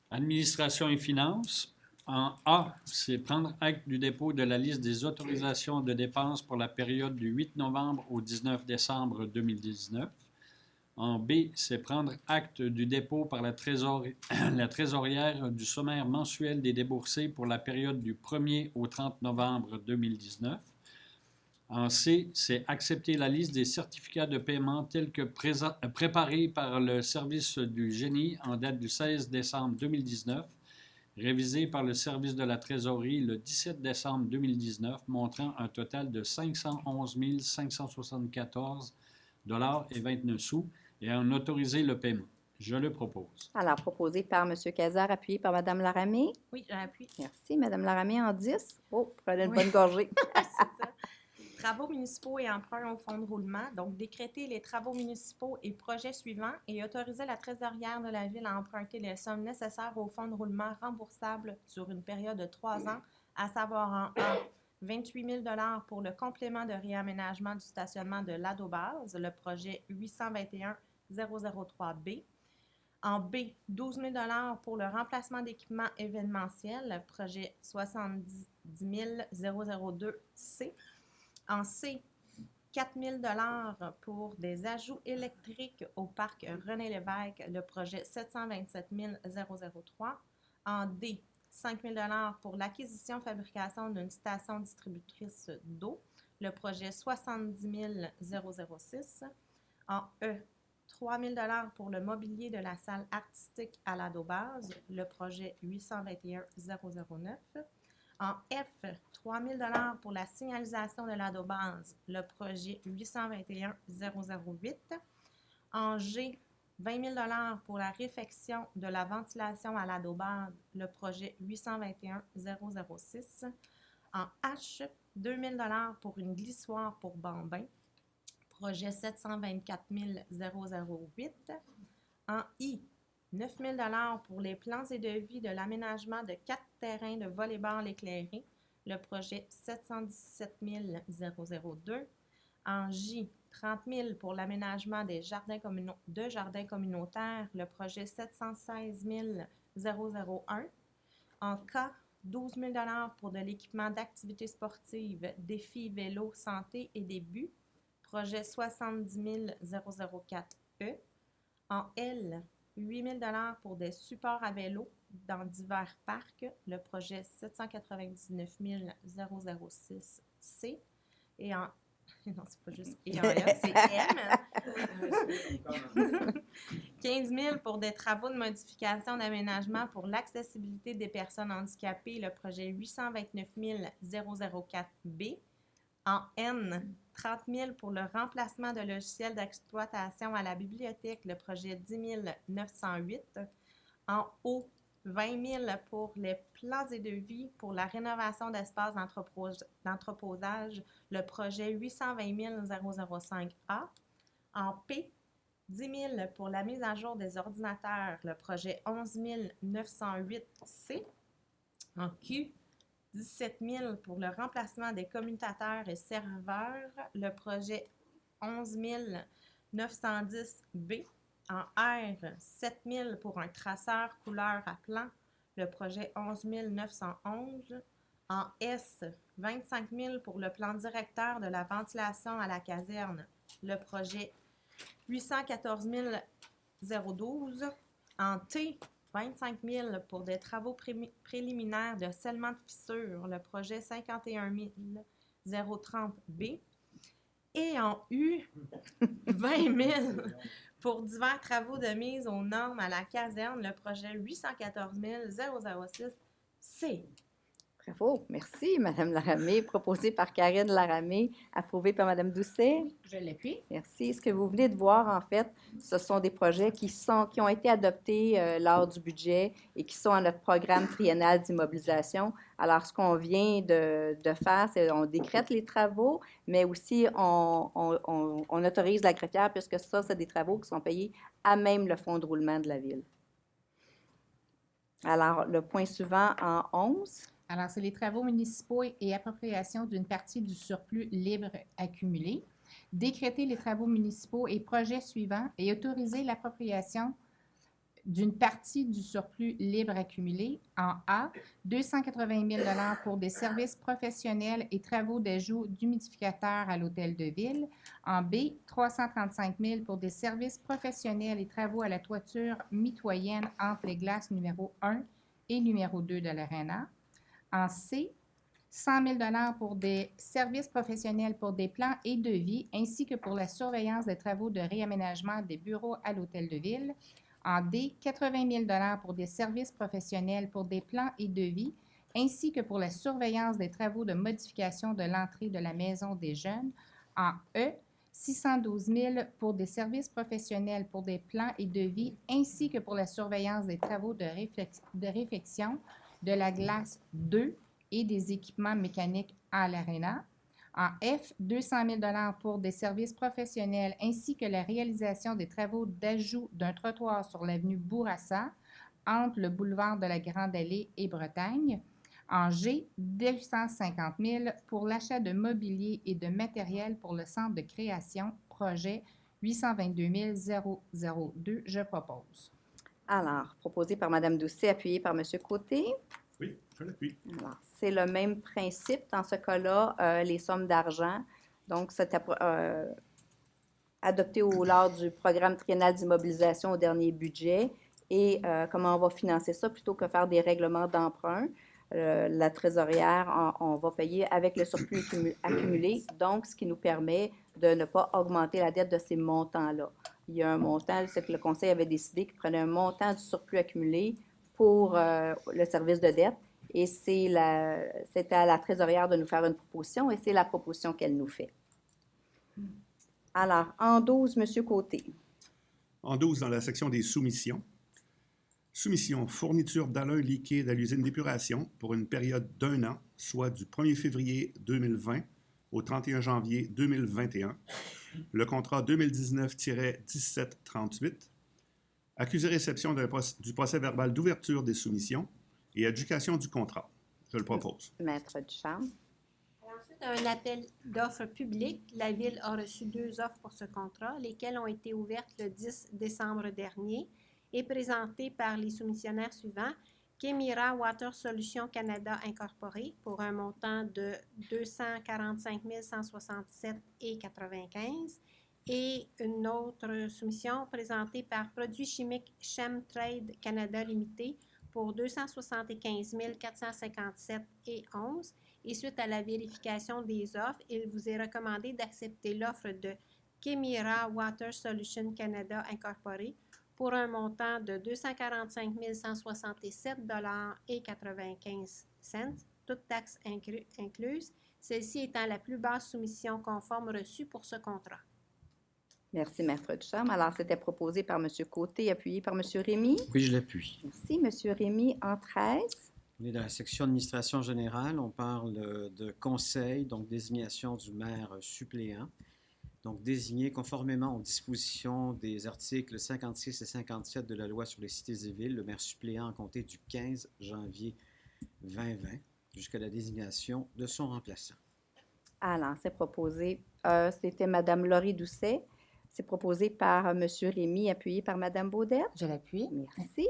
Administration et finances. En A, c'est prendre acte du dépôt de la liste des autorisations de dépenses pour la période du 8 novembre au 19 décembre 2019. En B, c'est prendre acte du dépôt par la trésorière du sommaire mensuel des déboursés pour la période du 1er au 30 novembre 2019. En C, c'est accepter la liste des certificats de paiement tels que préparés par le service du génie en date du 16 décembre 2019, révisé par le service de la trésorerie le 17 décembre 2019, montrant un total de 511 574 $ et 29 sous et en autoriser le paiement. Je le propose. Alors, proposé par M. Kayser, appuyé par Mme Laramée. Oui, j'appuie. Merci. Mme Laramée en 10. Oh, prenez une Oui. bonne gorgée. C'est ça. Travaux municipaux et emprunts au fonds de roulement. Donc, décréter les travaux municipaux et projets suivants et autoriser la trésorière de la Ville à emprunter les sommes nécessaires au fonds de roulement remboursable sur une période de 3 ans à savoir en A, 28 000 pour le complément de réaménagement du stationnement de l'Adobase, le projet 821 003B. En B, 12 000 pour le remplacement d'équipements événementiels, projet 70 002C. En C, 4 000 pour des ajouts électriques au parc René Lévesque, le projet 727 003. En D, 5 000 pour l'acquisition fabrication d'une station distributrice d'eau, le projet 70 006. En E, 3 000 pour le mobilier de la salle artistique à l'Adobase, le projet 821 009. En F, 3 000 pour la signalisation de l'Adobase, le projet 821 008. En G, 20 000 pour la réfection de la ventilation à l'Adobase, le projet 821 006. En H, 2 000 pour une glissoire pour bambins, projet 724 008. En I, 9 000 pour les plans et devis de l'aménagement de 4 terrains de volley-ball éclairés, le projet 717 002. En J, 30 000 pour l'aménagement des jardins communautaires, le projet 716 001. En K, 12 000 pour de l'équipement d'activités sportives, défis, vélo, santé et début, projet 70 004E. En L, 8 000 pour des supports à vélo dans divers parcs, le projet 799 006C. Et en... Non, c'est pas juste E en F, c'est M. 15 000 pour des travaux de modification d'aménagement pour l'accessibilité des personnes handicapées, le projet 829 004B. En N, 30 000 pour le remplacement de logiciels d'exploitation à la bibliothèque, le projet 10 908. En O, 20 000 pour les plans et devis pour la rénovation d'espaces d'entreposage, le projet 820 005A. En P, 10 000 pour la mise à jour des ordinateurs, le projet 11 908C. En Q, 17 000 pour le remplacement des commutateurs et serveurs, le projet 11 910B. En R, 7 000 pour un traceur couleur à plan, le projet 11 911. En S, 25 000 pour le plan directeur de la ventilation à la caserne, le projet 814 012. En T, 25 000 pour des travaux préliminaires de scellement de fissures, le projet 51 030B. Et en U, 20 000 pour divers travaux de mise aux normes à la caserne, le projet 814 006C. Bravo, merci, Mme Laramée, proposé par Karine Laramée, approuvé par Mme Doucet. Je l'appuie. Merci. Ce que vous venez de voir, en fait, ce sont des projets qui ont été adoptés lors du budget et qui sont à notre programme triennal d'immobilisation. Alors, ce qu'on vient de faire, c'est on décrète les travaux, mais aussi on autorise la greffière, puisque ça, c'est des travaux qui sont payés à même le fonds de roulement de la Ville. Alors, le point suivant en 11. Alors, c'est les travaux municipaux et appropriation d'une partie du surplus libre accumulé. Décréter les travaux municipaux et projets suivants et autoriser l'appropriation d'une partie du surplus libre accumulé. En A, 280 000 pour des services professionnels et travaux d'ajout d'humidificateurs à l'hôtel de ville. En B, 335 000 pour des services professionnels et travaux à la toiture mitoyenne entre les glaces numéro 1 et numéro 2 de l'ARENA. En C, 100 000 pour des services professionnels pour des plans et devis, ainsi que pour la surveillance des travaux de réaménagement des bureaux à l'hôtel de ville. En D, 80 000 pour des services professionnels pour des plans et devis, ainsi que pour la surveillance des travaux de modification de l'entrée de la maison des jeunes. En E, 612 000 pour des services professionnels pour des plans et devis, ainsi que pour la surveillance des travaux de réfection de la glace 2 et des équipements mécaniques à l'ARENA. En F, 200 000 pour des services professionnels ainsi que la réalisation des travaux d'ajout d'un trottoir sur l'avenue Bourassa entre le boulevard de la Grande Allée et Bretagne. En G, 250 000 pour l'achat de mobilier et de matériel pour le centre de création, projet 822 002. Je propose. Alors, proposé par Mme Doucet, appuyé par M. Côté. Oui, je l'appuie. Alors, c'est le même principe. Dans ce cas-là, les sommes d'argent. Donc, c'est adopté lors du programme triennal d'immobilisation au dernier budget. Et comment on va financer ça? Plutôt que faire des règlements d'emprunt, la trésorière, on va payer avec le surplus accumulé. Donc, ce qui nous permet de ne pas augmenter la dette de ces montants-là. Il y a un montant, c'est que le Conseil avait décidé qu'il prenait un montant du surplus accumulé pour le service de dette. Et c'était à la trésorière de nous faire une proposition et c'est la proposition qu'elle nous fait. Alors, en 12, M. Côté. En 12, dans la section des soumissions. Soumission, fourniture d'alun liquide à l'usine d'épuration pour une période d'1 an, soit du 1er février 2020 au 31 janvier 2021. Le contrat 2019-1738. Accusé-réception du procès-verbal d'ouverture des soumissions et adjudication du contrat. Je le propose. Maître Ducharme. Ensuite, un appel d'offres publiques. La Ville a reçu 2 offres pour ce contrat, lesquelles ont été ouvertes le 10 décembre dernier et présentées par les soumissionnaires suivants. Kemira Water Solutions Canada Incorporé pour un montant de 245 167,95 et une autre soumission présentée par Produits chimiques Chemtrade Canada Limité pour 275 457,11 et suite à la vérification des offres, il vous est recommandé d'accepter l'offre de Kemira Water Solutions Canada Incorporé pour un montant de 245 167,95 $, toutes taxes incluses, celle-ci étant la plus basse soumission conforme reçue pour ce contrat. Merci, Maître Ducharme. Alors, c'était proposé par M. Côté, appuyé par M. Rémy. Oui, je l'appuie. Merci, M. Rémy, en 13. On est dans la section administration générale. On parle de conseil, donc désignation du maire suppléant. Donc, désigné conformément aux dispositions des articles 56 et 57 de la Loi sur les cités et villes, le maire suppléant à compter du 15 janvier 2020 jusqu'à la désignation de son remplaçant. Alors, c'est proposé, c'était Mme Laurie Doucet. C'est proposé par M. Rémy, appuyé par Mme Baudette. Je l'appuie. Merci.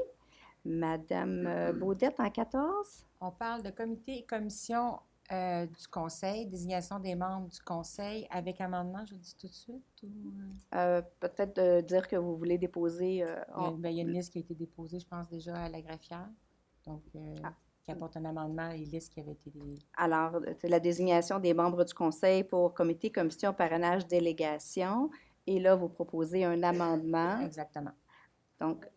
Mme Baudette en 14. On parle de comité et commission du conseil, désignation des membres du conseil avec amendement, je le dis tout de suite. Ou... Peut-être de dire que vous voulez déposer... il y a une liste qui a été déposée, je pense, déjà à la greffière. Donc, qui apporte un amendement et liste qui avait été... Alors, c'est la désignation des membres du conseil pour comité, commission, parrainage, délégation. Et là, vous proposez un amendement. Exactement. Donc,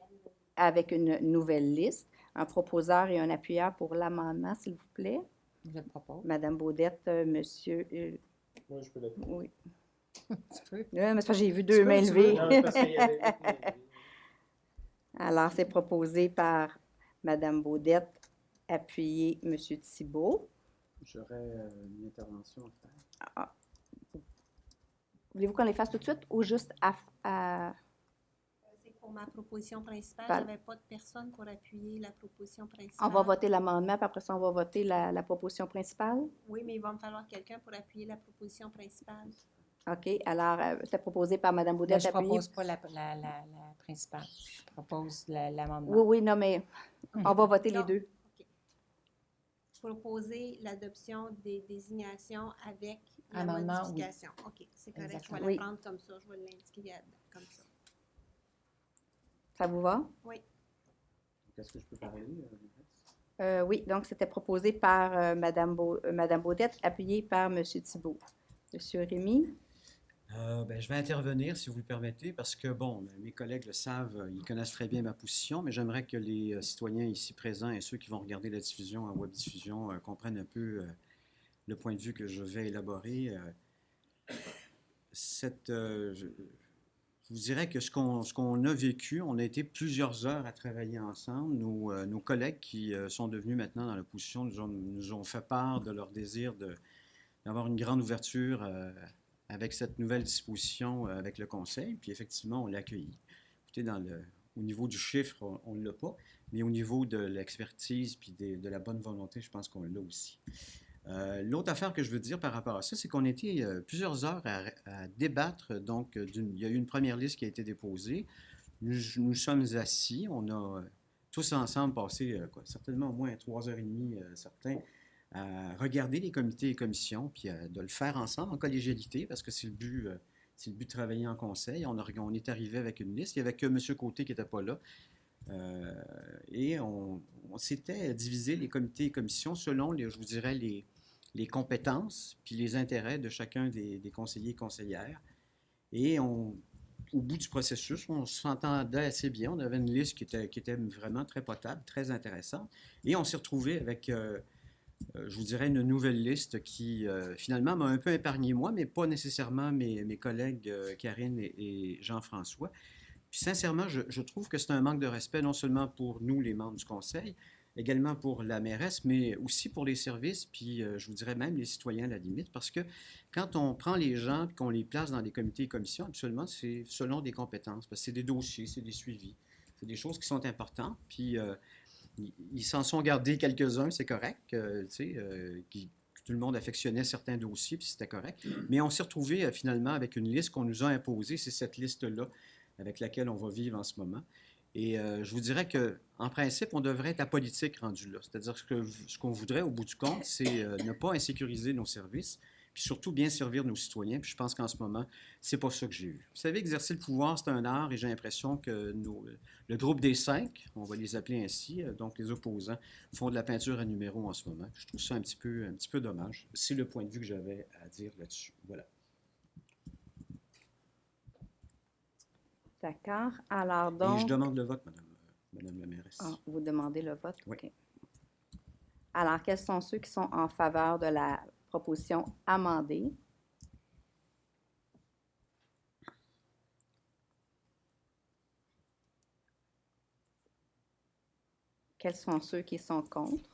avec une nouvelle liste, un proposeur et un appuyeur pour l'amendement, s'il vous plaît. Je le propose. Madame Baudette, monsieur... Moi, je peux l'appuyer. Oui. Tu peux. Oui, mais c'est parce que j'ai vu 2 mains levées. Non, c'est parce qu'il y avait 8 mains levées. Alors, c'est proposé par Madame Baudette, appuyé M. Thibault. J'aurais une intervention à faire. Ah. Voulez-vous qu'on les fasse tout de suite ou juste à... C'est pour ma proposition principale. Pas- Je n'avais pas de personne pour appuyer la proposition principale. On va voter l'amendement, puis après ça, on va voter la proposition principale. Oui, mais il va me falloir quelqu'un pour appuyer la proposition principale. OK. Alors, c'est proposé par Mme Mais Baudette, je ne appuyé... propose pas la principale. Je propose l'amendement. Oui, oui, non, mais on va voter les Non. deux. Proposer l'adoption des désignations avec la Amendement, oui. modification. OK, c'est correct. Exactement. Je vais Oui. la prendre comme ça. Je vais l'indiquer comme ça. Ça vous va? Oui. Est-ce que je peux parler? Oui, donc c'était proposé par Mme Baudette, appuyé par M. Thibault. M. Rémy? Je vais intervenir, si vous le permettez, parce que, bon, mes collègues le savent, ils connaissent très bien ma position, mais j'aimerais que les citoyens ici présents et ceux qui vont regarder la diffusion en web diffusion comprennent un peu le point de vue que je vais élaborer. Je vous dirais que ce qu'on a vécu, on a été plusieurs heures à travailler ensemble. Nos collègues qui sont devenus maintenant dans la position nous ont fait part de leur désir d'avoir une grande ouverture avec cette nouvelle disposition avec le Conseil. Puis effectivement, on l'a accueilli. Écoutez, au niveau du chiffre, on ne l'a pas, mais au niveau de l'expertise puis de la bonne volonté, je pense qu'on l'a aussi. L'autre affaire que je veux dire par rapport à ça, c'est qu'on était plusieurs heures à débattre. Donc, il y a eu une première liste qui a été déposée. Nous sommes assis. On a tous ensemble passé certainement au moins 3h30, certains, à regarder les comités et commissions, puis de le faire ensemble en collégialité, parce que c'est le but de travailler en conseil. On est arrivé avec une liste. Il n'y avait que M. Côté qui n'était pas là. Et on s'était divisé les comités et commissions selon, je vous dirais, les compétences puis les intérêts de chacun des conseillers et conseillères. Et au bout du processus, on s'entendait assez bien. On avait une liste qui était vraiment très potable, très intéressante. Et on s'est retrouvé avec, je vous dirais, une nouvelle liste qui, finalement, m'a un peu épargné moi, mais pas nécessairement mes collègues Karine et Jean-François. Puis sincèrement, je trouve que c'est un manque de respect non seulement pour nous, les membres du conseil, également pour la mairesse, mais aussi pour les services, puis je vous dirais même les citoyens à la limite, parce que quand on prend les gens et qu'on les place dans des comités et commissions, absolument, c'est selon des compétences, parce que c'est des dossiers, c'est des suivis, c'est des choses qui sont importantes, puis ils s'en sont gardés quelques-uns, c'est correct, tu sais, que tout le monde affectionnait certains dossiers, puis c'était correct, mais on s'est retrouvé finalement avec une liste qu'on nous a imposée, c'est cette liste-là avec laquelle on va vivre en ce moment. Et je vous dirais qu'en principe, on devrait être apolitique rendu là. C'est-à-dire que ce qu'on voudrait au bout du compte, c'est ne pas insécuriser nos services, puis surtout bien servir nos citoyens. Puis je pense qu'en ce moment, c'est pas ça que j'ai vu. Vous savez, exercer le pouvoir, c'est un art, et j'ai l'impression que le groupe des 5, on va les appeler ainsi, donc les opposants, font de la peinture à numéro en ce moment. Je trouve ça un petit peu dommage. C'est le point de vue que j'avais à dire là-dessus. Voilà. D'accord. Alors donc... Et je demande le vote, Madame la mairesse. Ah, vous demandez le vote? Oui. OK. Alors, quels sont ceux qui sont en faveur de la proposition amendée? Quels sont ceux qui sont contre?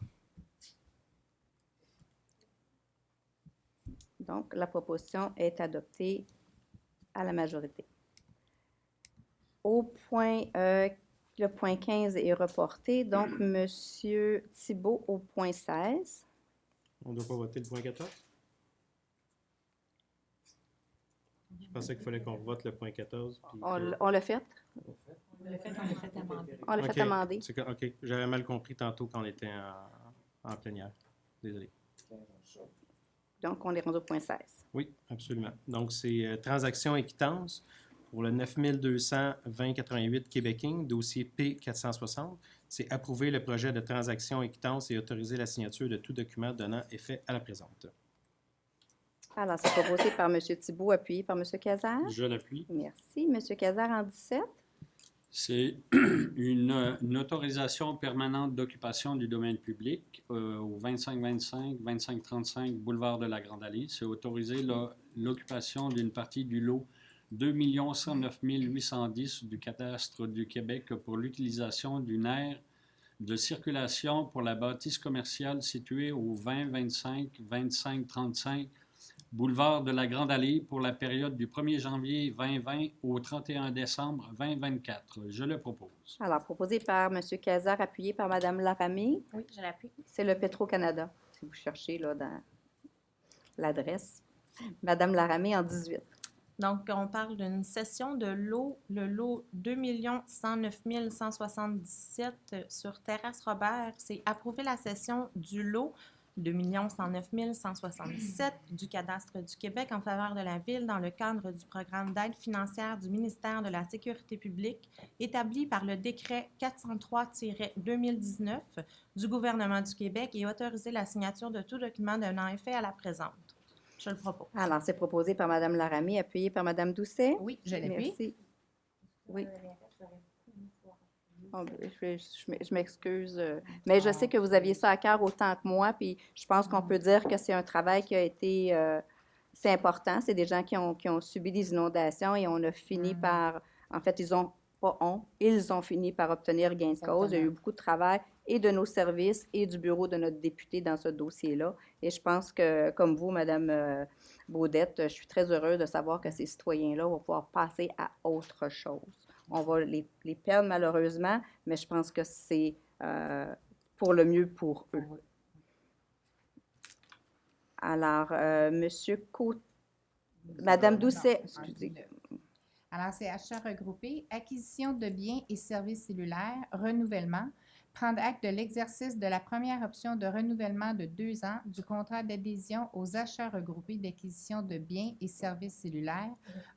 Donc, la proposition est adoptée à la majorité. Le point 15 est reporté. Donc, M. Thibault au point 16. On ne doit pas voter le point 14? Je pensais qu'il fallait qu'on vote le point 14. Puis on l'a fait? On l'a fait amender. On l'a fait amender. OK. J'avais mal compris tantôt quand on était en plénière. Désolé. Donc, on est rendu au point 16. Oui, absolument. Donc, c'est transaction et quittance pour le 9220-88 Québec Inc., dossier P460. C'est approuver le projet de transaction et quittance et autoriser la signature de tout document donnant effet à la présente. Alors, c'est proposé par M. Thibault, appuyé par M. Cazard. Je l'appuie. Merci. M. Cazard en 17. C'est une autorisation permanente d'occupation du domaine public au 2525, 2535 boulevard de la Grande Allée. C'est autoriser l'occupation d'une partie du lot 2 109 810 du cadastre du Québec pour l'utilisation d'une aire de circulation pour la bâtisse commerciale située au 2025, 2535 boulevard de la Grande Allée pour la période du 1er janvier 2020 au 31 décembre 2024. Je le propose. Alors, proposé par M. Cazard, appuyé par Mme Laramie. Oui, je l'appuie. C'est le Petro-Canada, si vous cherchez là, dans l'adresse. Mme Laramie en 18. Donc, on parle d'une cession de lot, le lot 2 109 177 sur Terrasse Robert. C'est approuver la cession du lot 2 109 177 du cadastre du Québec en faveur de la Ville dans le cadre du programme d'aide financière du ministère de la Sécurité publique établi par le décret 403-2019 du gouvernement du Québec et autoriser la signature de tout document donnant effet à la présente. Je le propose. Alors, c'est proposé par Mme Laramie, appuyé par Mme Doucet. Oui, je l'appuie. Merci. Oui. Oh, je m'excuse, mais je sais que vous aviez ça à cœur autant que moi, puis je pense qu'on peut dire que c'est un travail qui a été, c'est important. C'est des gens qui ont subi des inondations et on a fini par, en fait, ils ont fini par obtenir gain de cause. Il y a eu beaucoup de travail et de nos services et du bureau de notre député dans ce dossier-là. Et je pense que, comme vous, Mme Baudette, je suis très heureuse de savoir que ces citoyens-là vont pouvoir passer à autre chose. on va les perdre malheureusement, mais je pense que c'est pour le mieux pour eux. Alors, Monsieur Côté, Madame Doucet, excusez. Alors, c'est achat regroupé, acquisition de biens et services cellulaires, renouvellement, prendre acte de l'exercice de la première option de renouvellement de 2 ans du contrat d'adhésion aux achats regroupés d'acquisition de biens et services cellulaires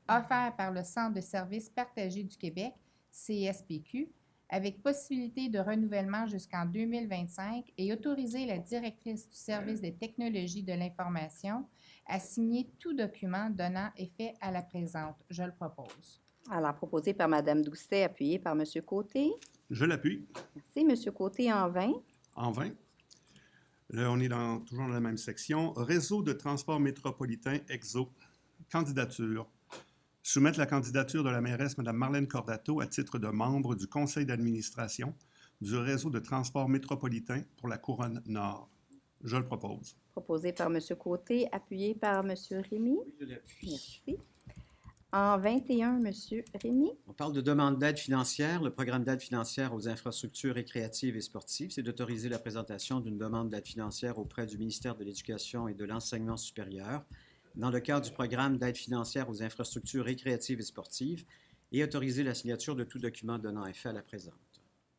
offert par le Centre de services partagés du Québec, CSPQ, avec possibilité de renouvellement jusqu'en 2025 et autoriser la directrice du service des technologies de l'information à signer tout document donnant effet à la présente. Je le propose. Alors, proposé par Madame Doucet, appuyé par Monsieur Côté. Je l'appuie. Merci, Monsieur Côté, en 20. En 20. Là, on est toujours dans la même section. Réseau de transport métropolitain EXO. Candidature. Soumettre la candidature de la mairesse Mme Marlène Cordato à titre de membre du conseil d'administration du réseau de transport métropolitain pour la Couronne Nord. Je le propose. Proposé par Monsieur Côté, appuyé par Monsieur Rémy. Oui, je l'appuie. Merci. En 21, Monsieur Rémy. On parle de demande d'aide financière. Le programme d'aide financière aux infrastructures récréatives et sportives, c'est d'autoriser la présentation d'une demande d'aide financière auprès du ministère de l'Éducation et de l'Enseignement supérieur dans le cadre du programme d'aide financière aux infrastructures récréatives et sportives et autoriser la signature de tout document donnant effet à la présente.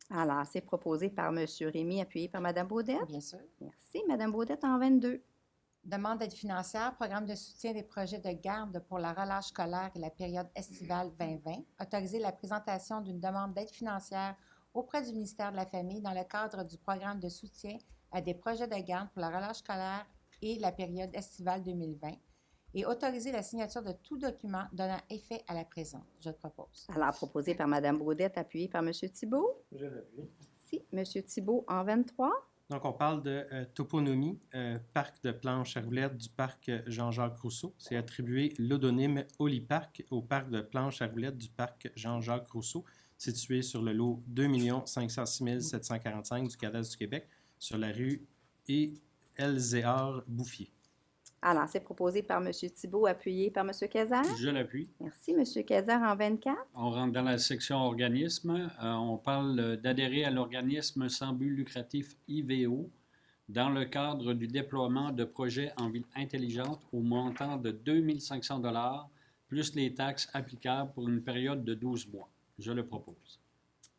Alors, c'est proposé par Monsieur Rémy, appuyé par Madame Baudette. Bien sûr. Merci. Madame Baudette, en 22. Demande d'aide financière, programme de soutien des projets de garde pour la relâche scolaire et la période estivale 2020. Autoriser la présentation d'une demande d'aide financière auprès du ministère de la Famille dans le cadre du programme de soutien à des projets de garde pour la relâche scolaire et la période estivale 2020 et autoriser la signature de tout document donnant effet à la présente. Je le propose. Alors, proposé par Madame Baudette, appuyé par Monsieur Thibault. Je l'appuie. Merci. Monsieur Thibault, en 23. Donc, on parle de toponymie, parc de planches à roulettes du parc Jean-Jacques Rousseau. C'est attribué l'odonyme Holipark au parc de planches à roulettes du parc Jean-Jacques Rousseau, situé sur le lot 2 506 745 du Cadastre du Québec, sur la rue Elzéar-Bouffier. Alors, c'est proposé par Monsieur Thibault, appuyé par Monsieur Cazard. Je l'appuie. Merci, Monsieur Cazard, en 24. On rentre dans la section organisme. On parle d'adhérer à l'organisme sans but lucratif IVO dans le cadre du déploiement de projets en ville intelligente au montant de 2 500 $ plus les taxes applicables pour une période de 12 mois. Je le propose.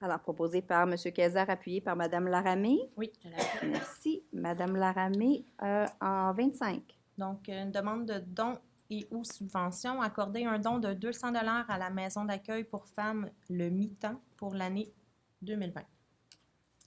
Alors, proposé par Monsieur Cazard, appuyé par Madame Laramée. Oui, je l'appuie. Merci. Madame Laramée, en 25. Donc, une demande de don et ou subvention. Accorder un don de 200 $ à la maison d'accueil pour femmes le mi-temps pour l'année 2020.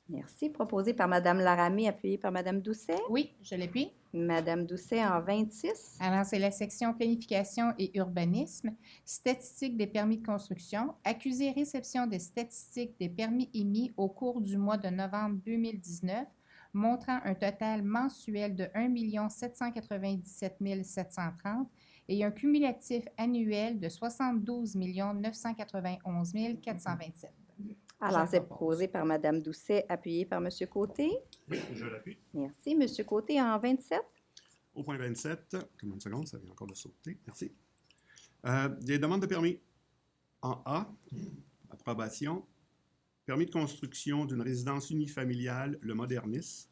Merci. Proposé par Madame Laramée, appuyé par Madame Doucet. Oui, je l'appuie. Madame Doucet, en 26. Alors, c'est la section planification et urbanisme, statistiques des permis de construction, accusé réception des statistiques des permis émis au cours du mois de novembre 2019, montrant un total mensuel de 1 797 730 et un cumulatif annuel de 72 991 427. Alors, c'est proposé par Madame Doucet, appuyé par Monsieur Côté. Oui, je l'appuie. Merci. Monsieur Côté, en 27. Au point 27, une seconde, ça vient encore de sauter. Merci. Des demandes de permis. En A, approbation. Permis de construction d'une résidence unifamiliale, le Modernis,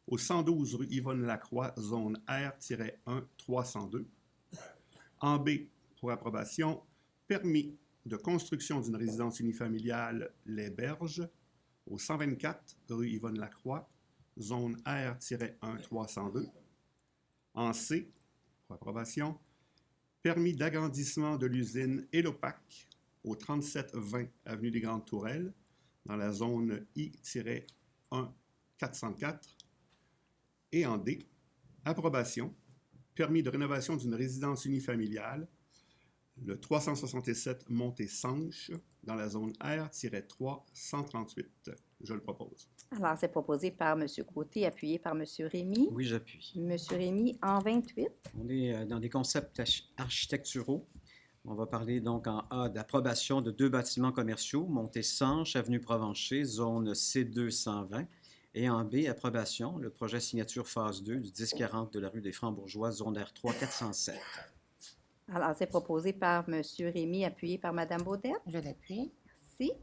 au 112 rue Yvonne Lacroix, zone R-1 302. En B, pour approbation, permis de construction d'une résidence unifamiliale, Les Berges, au 124 rue Yvonne Lacroix, zone R-1 302. En C, pour approbation, permis d'agrandissement de l'usine Elopac, au 3720 avenue des Grandes Tourelles, dans la zone I-1 404. Et en D, approbation, permis de rénovation d'une résidence unifamiliale, le 367 Montée-Sanche, dans la zone R-3 138. Je le propose. Alors, c'est proposé par Monsieur Côté, appuyé par Monsieur Rémy. Oui, j'appuie. Monsieur Rémy, en 28. On est dans des concepts architecturaux. On va parler donc en A d'approbation de 2 bâtiments commerciaux, Montée-Sanche, avenue Provencher, zone C2-120. Et en B, approbation, le projet signature phase 2 du 1040 de la rue des Francs-Bourgeois, zone R3 407. Alors, c'est proposé par Monsieur Rémy, appuyé par Madame Baudette. Je l'appuie. Merci.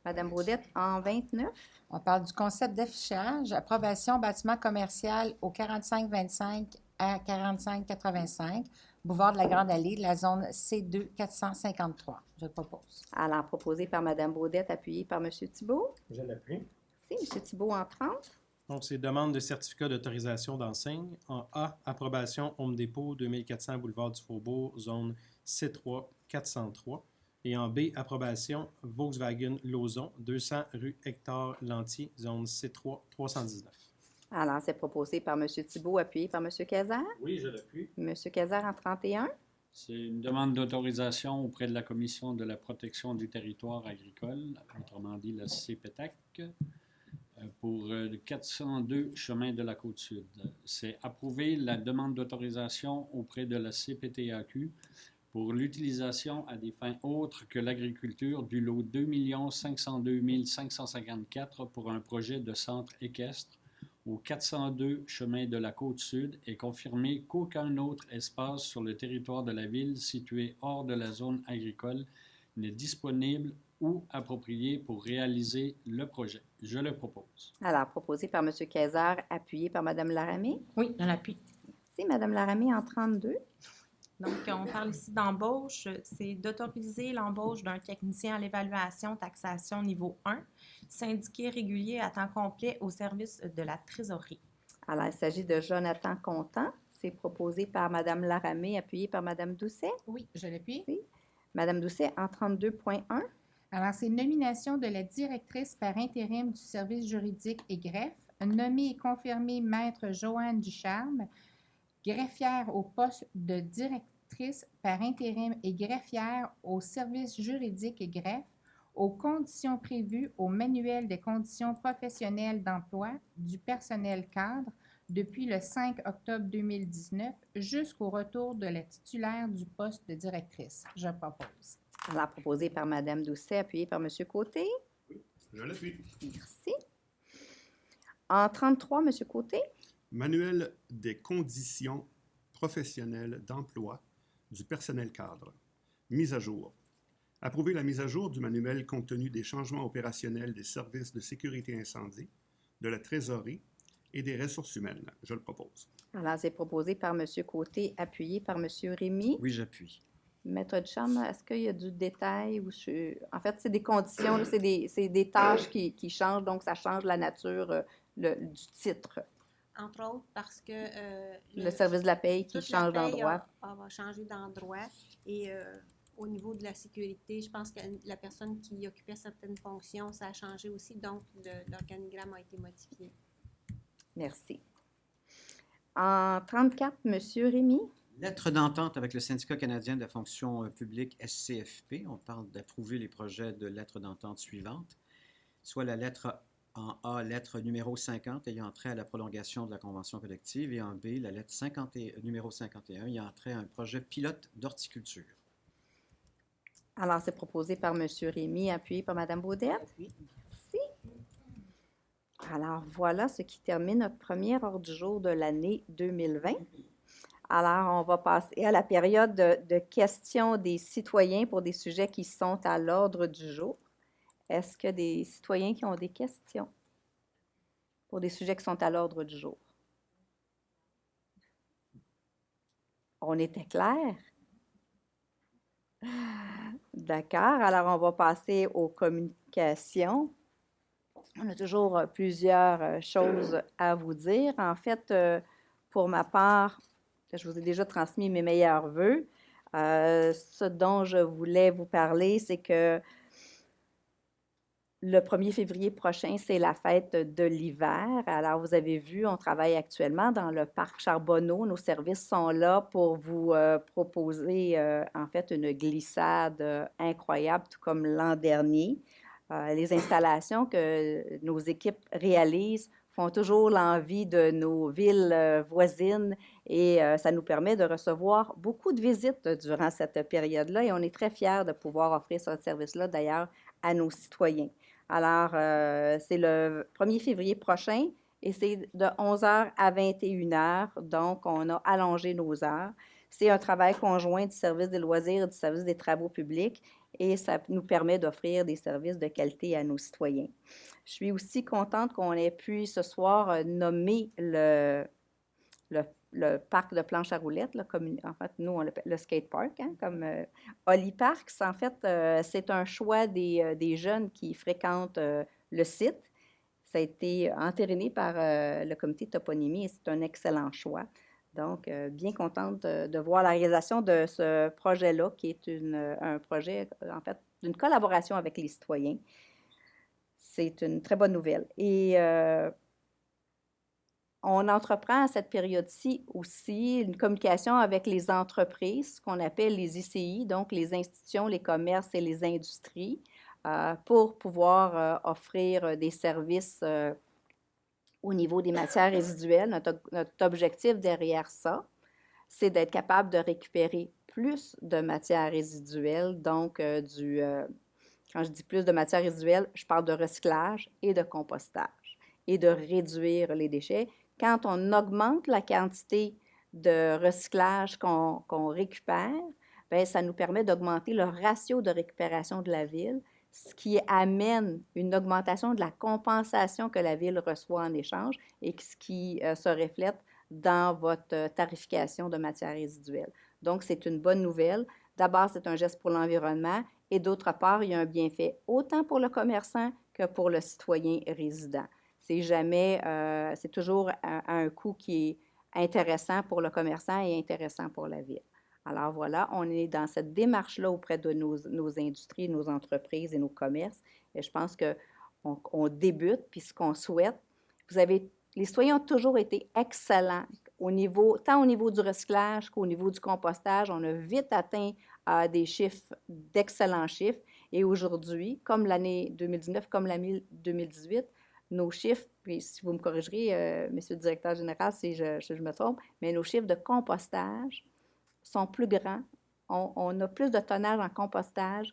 Madame Baudette, en 29. On parle du concept d'affichage, approbation bâtiment commercial au 4525 à 4585, boulevard de la Grande Allée, de la zone C2 453. Je le propose. Alors, proposé par Madame Baudette, appuyé par Monsieur Thibault. Je l'appuie. Merci, Monsieur Thibault, en 30. Donc, c'est demande de certificat d'autorisation d'enseigne. En A, approbation Home Depot, 2400 boulevard du Faubourg, zone C3 403. Et en B, approbation Volkswagen Lauson, 200 rue Hector Lantier, zone C3 319. Alors, c'est proposé par Monsieur Thibault, appuyé par Monsieur Cazard. Oui, je l'appuie. Monsieur Cazard, en 31. C'est une demande d'autorisation auprès de la Commission de la protection du territoire agricole, autrement dit la CPTAC, pour le 402 chemin de la Côte-Sud. C'est approuver la demande d'autorisation auprès de la CPTAQ pour l'utilisation à des fins autres que l'agriculture du lot 2 502 554 pour un projet de centre équestre au 402 chemin de la Côte-Sud et confirmer qu'aucun autre espace sur le territoire de la ville situé hors de la zone agricole n'est disponible ou approprié pour réaliser le projet. Je le propose. Alors, proposé par Monsieur Cazard, appuyé par Madame Laramée. Oui, je l'appuie. Merci, Madame Laramée, en 32. Donc, on parle ici d'embauche. C'est d'autoriser l'embauche d'un technicien à l'évaluation taxation niveau 1, syndiqué régulier à temps complet au service de la trésorerie. Alors, il s'agit de Jonathan Contant. C'est proposé par Madame Laramée, appuyé par Madame Doucet. Oui, je l'appuie. Oui. Madame Doucet, en 32.1. Alors, c'est nomination de la directrice par intérim du service juridique et greffe, nommée et confirmée Maître Joanne Ducharme, greffière au poste de directrice par intérim et greffière au service juridique et greffe, aux conditions prévues au manuel des conditions professionnelles d'emploi du personnel cadre depuis le 5 octobre 2019 jusqu'au retour de la titulaire du poste de directrice. Je propose. Alors, proposé par Madame Doucet, appuyé par Monsieur Côté. Je l'appuie. Merci. En 33, Monsieur Côté. Manuel des conditions professionnelles d'emploi du personnel cadre. Mise à jour. Approuver la mise à jour du manuel compte tenu des changements opérationnels des services de sécurité incendie, de la trésorerie et des ressources humaines. Je le propose. Alors, c'est proposé par Monsieur Côté, appuyé par Monsieur Rémy. Oui, j'appuie. Maître Ducharme, est-ce qu'il y a du détail? En fait, c'est des conditions, là, c'est des tâches qui changent, donc ça change la nature du titre. Entre autres parce que Le service de la paye qui toute la change paye d'endroit. va changer d'endroit et au niveau de la sécurité, je pense que la personne qui occupait certaines fonctions, ça a changé aussi, donc l'organigramme a été modifié. Merci. En 34, Monsieur Rémy. Lettre d'entente avec le Syndicat canadien de la fonction publique SCFP. On parle d'approuver les projets de lettres d'entente suivantes, soit la lettre en A, lettre numéro 50 ayant trait à la prolongation de la convention collective et en B, la lettre numéro 51 ayant trait à un projet pilote d'horticulture. Alors, c'est proposé par Monsieur Rémy, appuyé par Madame Baudette. Merci. Alors, voilà ce qui termine notre premier ordre du jour de l'année 2020. Alors, on va passer à la période de questions des citoyens pour des sujets qui sont à l'ordre du jour. Est-ce qu'il y a des citoyens qui ont des questions pour des sujets qui sont à l'ordre du jour? On était clair? D'accord. Alors, on va passer aux communications. On a toujours plusieurs choses à vous dire. En fait, pour ma part, je vous ai déjà transmis mes meilleurs vœux. Ce dont je voulais vous parler, c'est que le 1er février prochain, c'est la fête de l'hiver. Alors, vous avez vu, on travaille actuellement dans le parc Charbonneau. Nos services sont là pour vous proposer, en fait, une glissade incroyable, tout comme l'an dernier. Les installations que nos équipes réalisent font toujours l'envie de nos villes voisines et ça nous permet de recevoir beaucoup de visites durant cette période-là et on est très fiers de pouvoir offrir ce service-là, d'ailleurs, à nos citoyens. Alors, c'est le 1er février prochain et c'est de 11h à 21h, donc on a allongé nos heures. C'est un travail conjoint du service des loisirs et du service des travaux publics et ça nous permet d'offrir des services de qualité à nos citoyens. Je suis aussi contente qu'on ait pu ce soir nommer le parc de planche à roulettes, là, comme, en fait, nous, on l'appelle le skate park, hein, comme Holly Parks. En fait, c'est un choix des jeunes qui fréquentent le site. Ça a été entériné par le comité de toponymie et c'est un excellent choix. Donc, bien contente de voir la réalisation de ce projet-là, qui est un projet, en fait, d'une collaboration avec les citoyens. C'est une très bonne nouvelle. Et on entreprend à cette période-ci aussi une communication avec les entreprises, qu'on appelle les ICI, donc les institutions, les commerces et les industries, pour pouvoir offrir des services au niveau des matières résiduelles. Notre objectif derrière ça, c'est d'être capable de récupérer plus de matières résiduelles, donc quand je dis plus de matières résiduelles, je parle de recyclage et de compostage et de réduire les déchets. Quand on augmente la quantité de recyclage qu'on récupère, bien, ça nous permet d'augmenter le ratio de récupération de la ville, ce qui amène une augmentation de la compensation que la ville reçoit en échange et ce qui se reflète dans votre tarification de matières résiduelles. Donc, c'est une bonne nouvelle. D'abord, c'est un geste pour l'environnement et d'autre part, il y a un bienfait autant pour le commerçant que pour le citoyen résident. C'est toujours un coût qui est intéressant pour le commerçant et intéressant pour la ville. Alors voilà, on est dans cette démarche-là auprès de nos industries, nos entreprises et nos commerces. Et je pense qu'on débute, puis ce qu'on souhaite, les citoyens ont toujours été excellents, tant au niveau du recyclage qu'au niveau du compostage. On a vite atteint des chiffres, d'excellents chiffres. Et aujourd'hui, comme l'année 2019, comme l'année 2018, nos chiffres, puis si vous me corrigerez, Monsieur le directeur général, si je me trompe, mais nos chiffres de compostage sont plus grands. On a plus de tonnage en compostage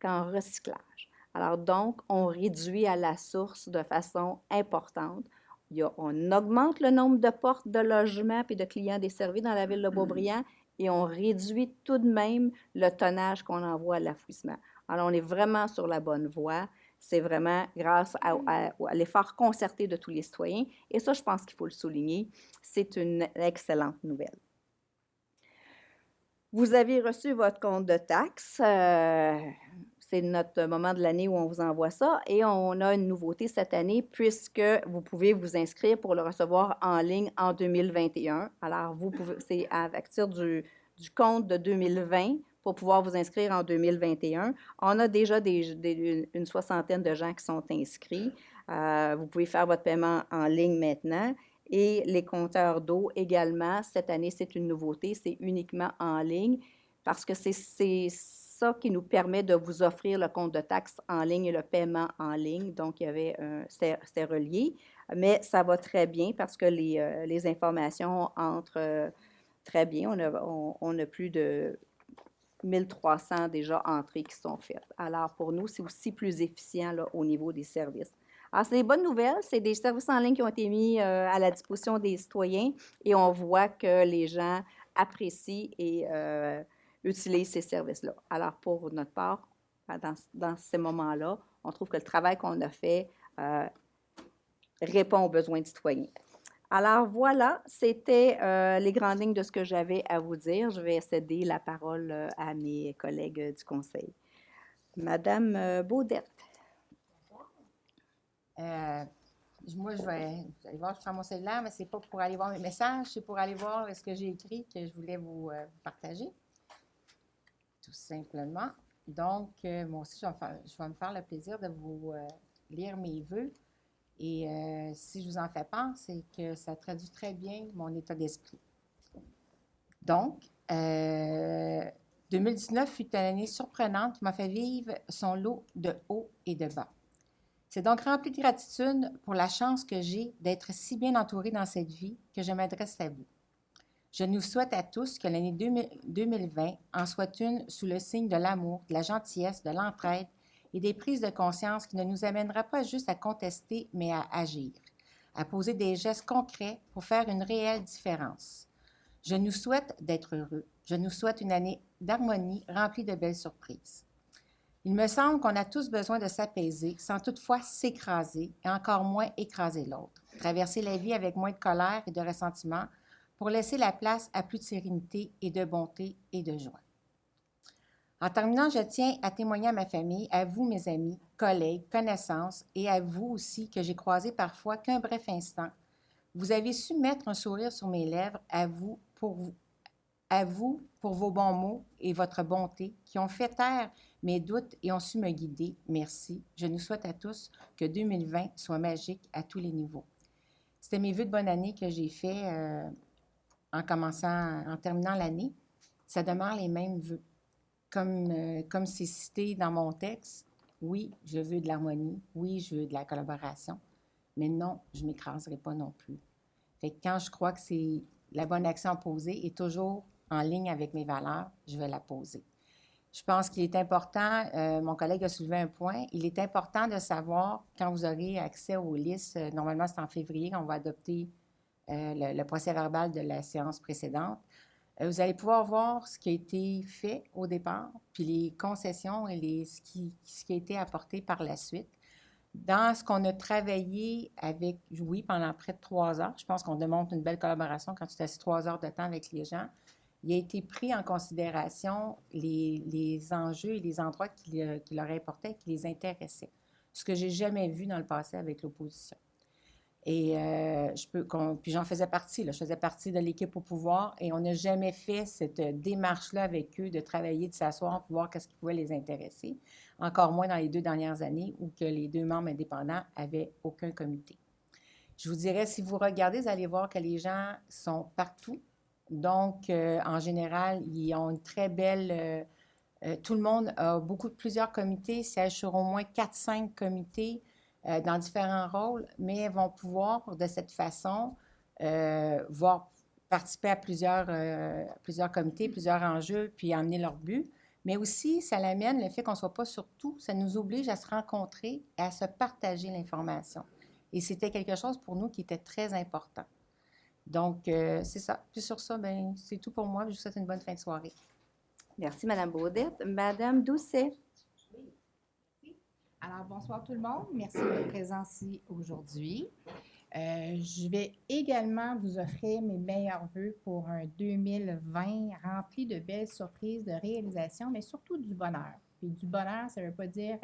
qu'en recyclage. Alors donc, on réduit à la source de façon importante. On augmente le nombre de portes de logements et de clients desservis dans la ville de Beaubriand et on réduit tout de même le tonnage qu'on envoie à l'enfouissement. Alors, on est vraiment sur la bonne voie. C'est vraiment grâce à l'effort concerté de tous les citoyens. Et ça, je pense qu'il faut le souligner. C'est une excellente nouvelle. Vous avez reçu votre compte de taxes. C'est notre moment de l'année où on vous envoie ça. Et on a une nouveauté cette année puisque vous pouvez vous inscrire pour le recevoir en ligne en 2021. Alors, c'est à partir du compte de 2020 pour pouvoir vous inscrire en 2021. On a déjà une soixantaine de gens qui sont inscrits. Vous pouvez faire votre paiement en ligne maintenant. Et les compteurs d'eau également, cette année, c'est une nouveauté, c'est uniquement en ligne parce que c'est ça qui nous permet de vous offrir le compte de taxes en ligne et le paiement en ligne. Donc, c'est relié, mais ça va très bien parce que les informations entrent très bien. On a plus de 1300 déjà entrées qui sont faites. Alors, pour nous, c'est aussi plus efficient là, au niveau des services. Alors, c'est des bonnes nouvelles. C'est des services en ligne qui ont été mis à la disposition des citoyens et on voit que les gens apprécient et utilisent ces services-là. Alors, pour notre part, dans ces moments-là, on trouve que le travail qu'on a fait répond aux besoins des citoyens. Alors, voilà, c'était les grandes lignes de ce que j'avais à vous dire. Je vais céder la parole à mes collègues du Conseil. Madame Baudette. Moi, je vais aller voir, je prends mon cellulaire, mais ce n'est pas pour aller voir mes messages, c'est pour aller voir ce que j'ai écrit que je voulais vous partager, tout simplement. Donc, moi aussi, je vais me faire le plaisir de vous lire mes vœux. Et si je vous en fais part, c'est que ça traduit très bien mon état d'esprit. Donc, 2019 fut une année surprenante qui m'a fait vivre son lot de hauts et de bas. C'est donc rempli de gratitude pour la chance que j'ai d'être si bien entourée dans cette vie que je m'adresse à vous. Je nous souhaite à tous que l'année 2020 en soit une sous le signe de l'amour, de la gentillesse, de l'entraide et des prises de conscience qui ne nous amènera pas juste à contester, mais à agir, à poser des gestes concrets pour faire une réelle différence. Je nous souhaite d'être heureux. Je nous souhaite une année d'harmonie remplie de belles surprises. Il me semble qu'on a tous besoin de s'apaiser sans toutefois s'écraser et encore moins écraser l'autre. Traverser la vie avec moins de colère et de ressentiment pour laisser la place à plus de sérénité et de bonté et de joie. En terminant, je tiens à témoigner à ma famille, à vous, mes amis, collègues, connaissances, et à vous aussi que j'ai croisé parfois qu'un bref instant. Vous avez su mettre un sourire sur mes lèvres, à vous pour vos bons mots et votre bonté qui ont fait taire mes doutes et ont su me guider. Merci. Je nous souhaite à tous que 2020 soit magique à tous les niveaux. C'était mes vœux de bonne année que j'ai faits en terminant l'année. Ça demeure les mêmes vœux. Comme c'est cité dans mon texte, oui, je veux de l'harmonie, oui, je veux de la collaboration, mais non, je ne m'écraserai pas non plus. Fait que quand je crois que c'est la bonne action à poser est toujours en ligne avec mes valeurs, je vais la poser. Je pense qu'il est important, mon collègue a soulevé un point, il est important de savoir, quand vous aurez accès aux listes, normalement c'est en février qu'on va adopter le procès-verbal de la séance précédente, vous allez pouvoir voir ce qui a été fait au départ, puis les concessions et ce qui a été apporté par la suite. Dans ce qu'on a travaillé avec, oui, pendant près de 3 heures, je pense qu'on démontre une belle collaboration quand tu es assis 3 heures de temps avec les gens. Il a été pris en considération les enjeux et les endroits qui leur importaient, qui les intéressaient. Ce que je n'ai jamais vu dans le passé avec l'opposition. Et puis j'en faisais partie, là, je faisais partie de l'équipe au pouvoir et on n'a jamais fait cette démarche-là avec eux de travailler, de s'asseoir pour voir qu'est-ce qui pouvait les intéresser, encore moins dans les 2 dernières années où que les 2 membres indépendants n'avaient aucun comité. Je vous dirais, si vous regardez, vous allez voir que les gens sont partout. Donc, en général, ils ont une très belle... tout le monde a plusieurs comités, siège sur au moins 4-5 comités, dans différents rôles, mais vont pouvoir, de cette façon, participer à plusieurs comités, plusieurs enjeux, puis amener leur but. Mais aussi, ça l'amène, le fait qu'on ne soit pas sur tout, ça nous oblige à se rencontrer et à se partager l'information. Et c'était quelque chose pour nous qui était très important. Donc, c'est ça. Puis sur ça, bien, c'est tout pour moi. Je vous souhaite une bonne fin de soirée. Merci, Mme Baudette. Mme Doucet. Alors, bonsoir tout le monde. Merci de votre présence ici aujourd'hui. Je vais également vous offrir mes meilleurs vœux pour un 2020 rempli de belles surprises, de réalisations, mais surtout du bonheur. Puis du bonheur, ça ne veut pas dire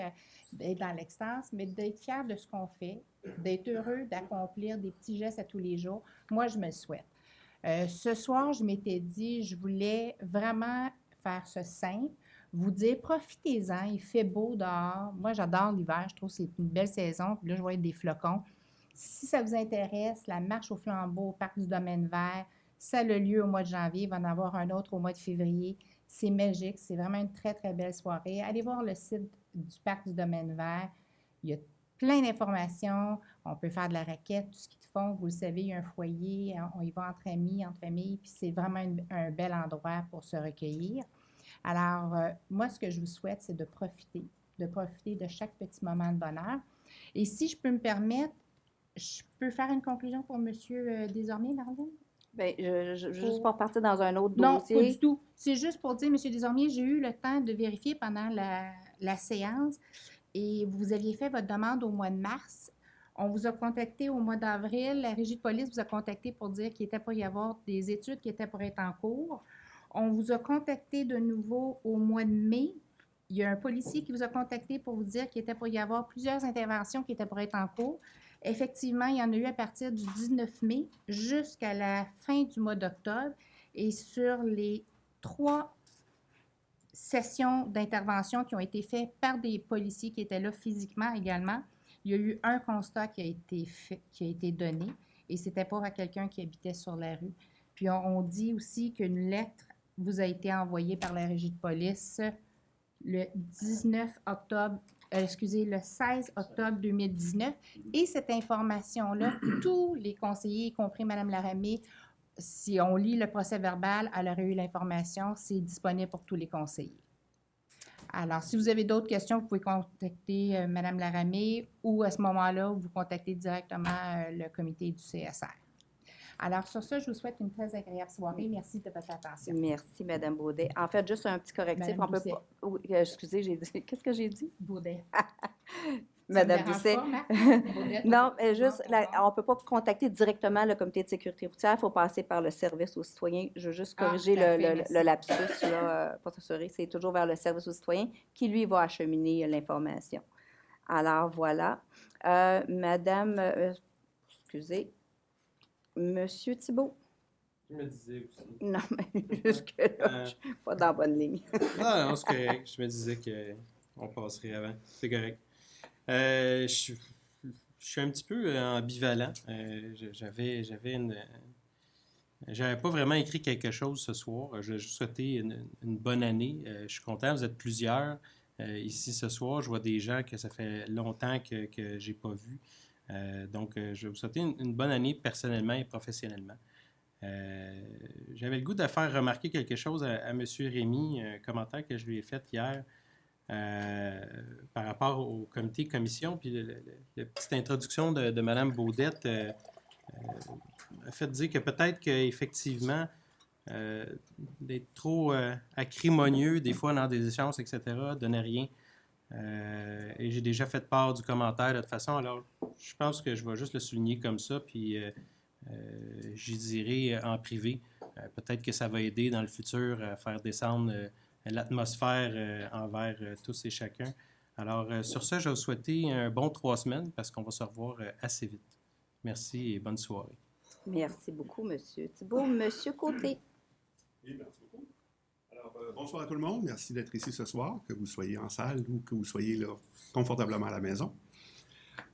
d'être dans l'extase, mais d'être fier de ce qu'on fait, d'être heureux d'accomplir des petits gestes à tous les jours. Moi, je me le souhaite. Ce soir, je m'étais dit, je voulais vraiment faire ce simple, vous dire, profitez-en, il fait beau dehors. Moi, j'adore l'hiver, je trouve que c'est une belle saison. Puis là, je vois des flocons. Si ça vous intéresse, la marche au flambeau au Parc du Domaine vert, ça a le lieu au mois de janvier, il va en avoir un autre au mois de février. C'est magique, c'est vraiment une très, très belle soirée. Allez voir le site du Parc du Domaine vert. Il y a plein d'informations. On peut faire de la raquette, tout ce qu'ils font. Vous le savez, il y a un foyer, on y va entre amis, entre familles, puis c'est vraiment un bel endroit pour se recueillir. Alors, moi, ce que je vous souhaite, c'est de profiter de chaque petit moment de bonheur. Et si je peux me permettre, je peux faire une conclusion pour M. Desormiers, Marlène? Bien, juste pour partir dans un autre dossier. Non, pas du tout. C'est juste pour dire, M. Desormiers, j'ai eu le temps de vérifier pendant la séance et vous aviez fait votre demande au mois de mars. On vous a contacté au mois d'avril. La Régie de police vous a contacté pour dire qu'il était pour y avoir des études qui étaient pour être en cours. On vous a contacté de nouveau au mois de mai. Il y a un policier qui vous a contacté pour vous dire qu'il était pour y avoir plusieurs interventions qui étaient pour être en cours. Effectivement, il y en a eu à partir du 19 mai jusqu'à la fin du mois d'octobre. Et sur les 3 sessions d'intervention qui ont été faites par des policiers qui étaient là physiquement également, il y a eu un constat qui a été fait, qui a été donné, et c'était pas à quelqu'un qui habitait sur la rue. Puis on dit aussi qu'une lettre vous a été envoyée par la Régie de police le 16 octobre 2019. Et cette information-là, tous les conseillers, y compris Mme Laramée, si on lit le procès-verbal, elle aurait eu l'information, c'est disponible pour tous les conseillers. Alors, si vous avez d'autres questions, vous pouvez contacter Mme Laramée ou à ce moment-là, vous contactez directement le comité du CSR. Alors, sur ça, je vous souhaite une très agréable soirée. Merci de votre attention. Merci, Mme Baudet. En fait, juste un petit correctif. Madame On peut Doucet. pas... Oui, excusez, j'ai dit... Qu'est-ce que j'ai dit? Baudet. Madame dérange Doucet. pas, Marc? Baudet, Non, on peut- juste, non, on ne peut pas contacter directement le comité de sécurité routière. Il faut passer par le service aux citoyens. Je veux juste Ah, corriger parfait, le merci. lapsus, là, pour s'assurer. C'est toujours vers le service aux citoyens qui, lui, va acheminer l'information. Alors, voilà. Madame, excusez, Monsieur Thibault. Je me disais aussi. Non, mais jusque-là, je suis pas dans la bonne ligne. Non, c'est correct. Je me disais qu'on passerait avant. C'est correct. Je suis un petit peu ambivalent. J'avais pas vraiment écrit quelque chose ce soir. Je souhaitais une bonne année. Je suis content, vous êtes plusieurs ici ce soir. Je vois des gens que ça fait longtemps que j'ai pas vus. Donc, je vais vous souhaiter une bonne année personnellement et professionnellement. J'avais le goût de faire remarquer quelque chose à M. Rémy, un commentaire que je lui ai fait hier par rapport au comité commission, puis la petite introduction de Mme Baudette a fait dire que peut-être qu'effectivement, d'être trop acrimonieux des fois dans des échanges, etc., donnait rien. Et j'ai déjà fait part du commentaire de toute façon, alors je pense que je vais juste le souligner comme ça, puis j'y dirai en privé. Peut-être que ça va aider dans le futur à faire descendre l'atmosphère envers tous et chacun. Alors, sur ça, je vais vous souhaiter un bon 3 semaines parce qu'on va se revoir assez vite. Merci et bonne soirée. Merci beaucoup, M. Thibault. M. Côté. Oui, merci beaucoup. Alors, bonsoir à tout le monde. Merci d'être ici ce soir, que vous soyez en salle ou que vous soyez là confortablement à la maison.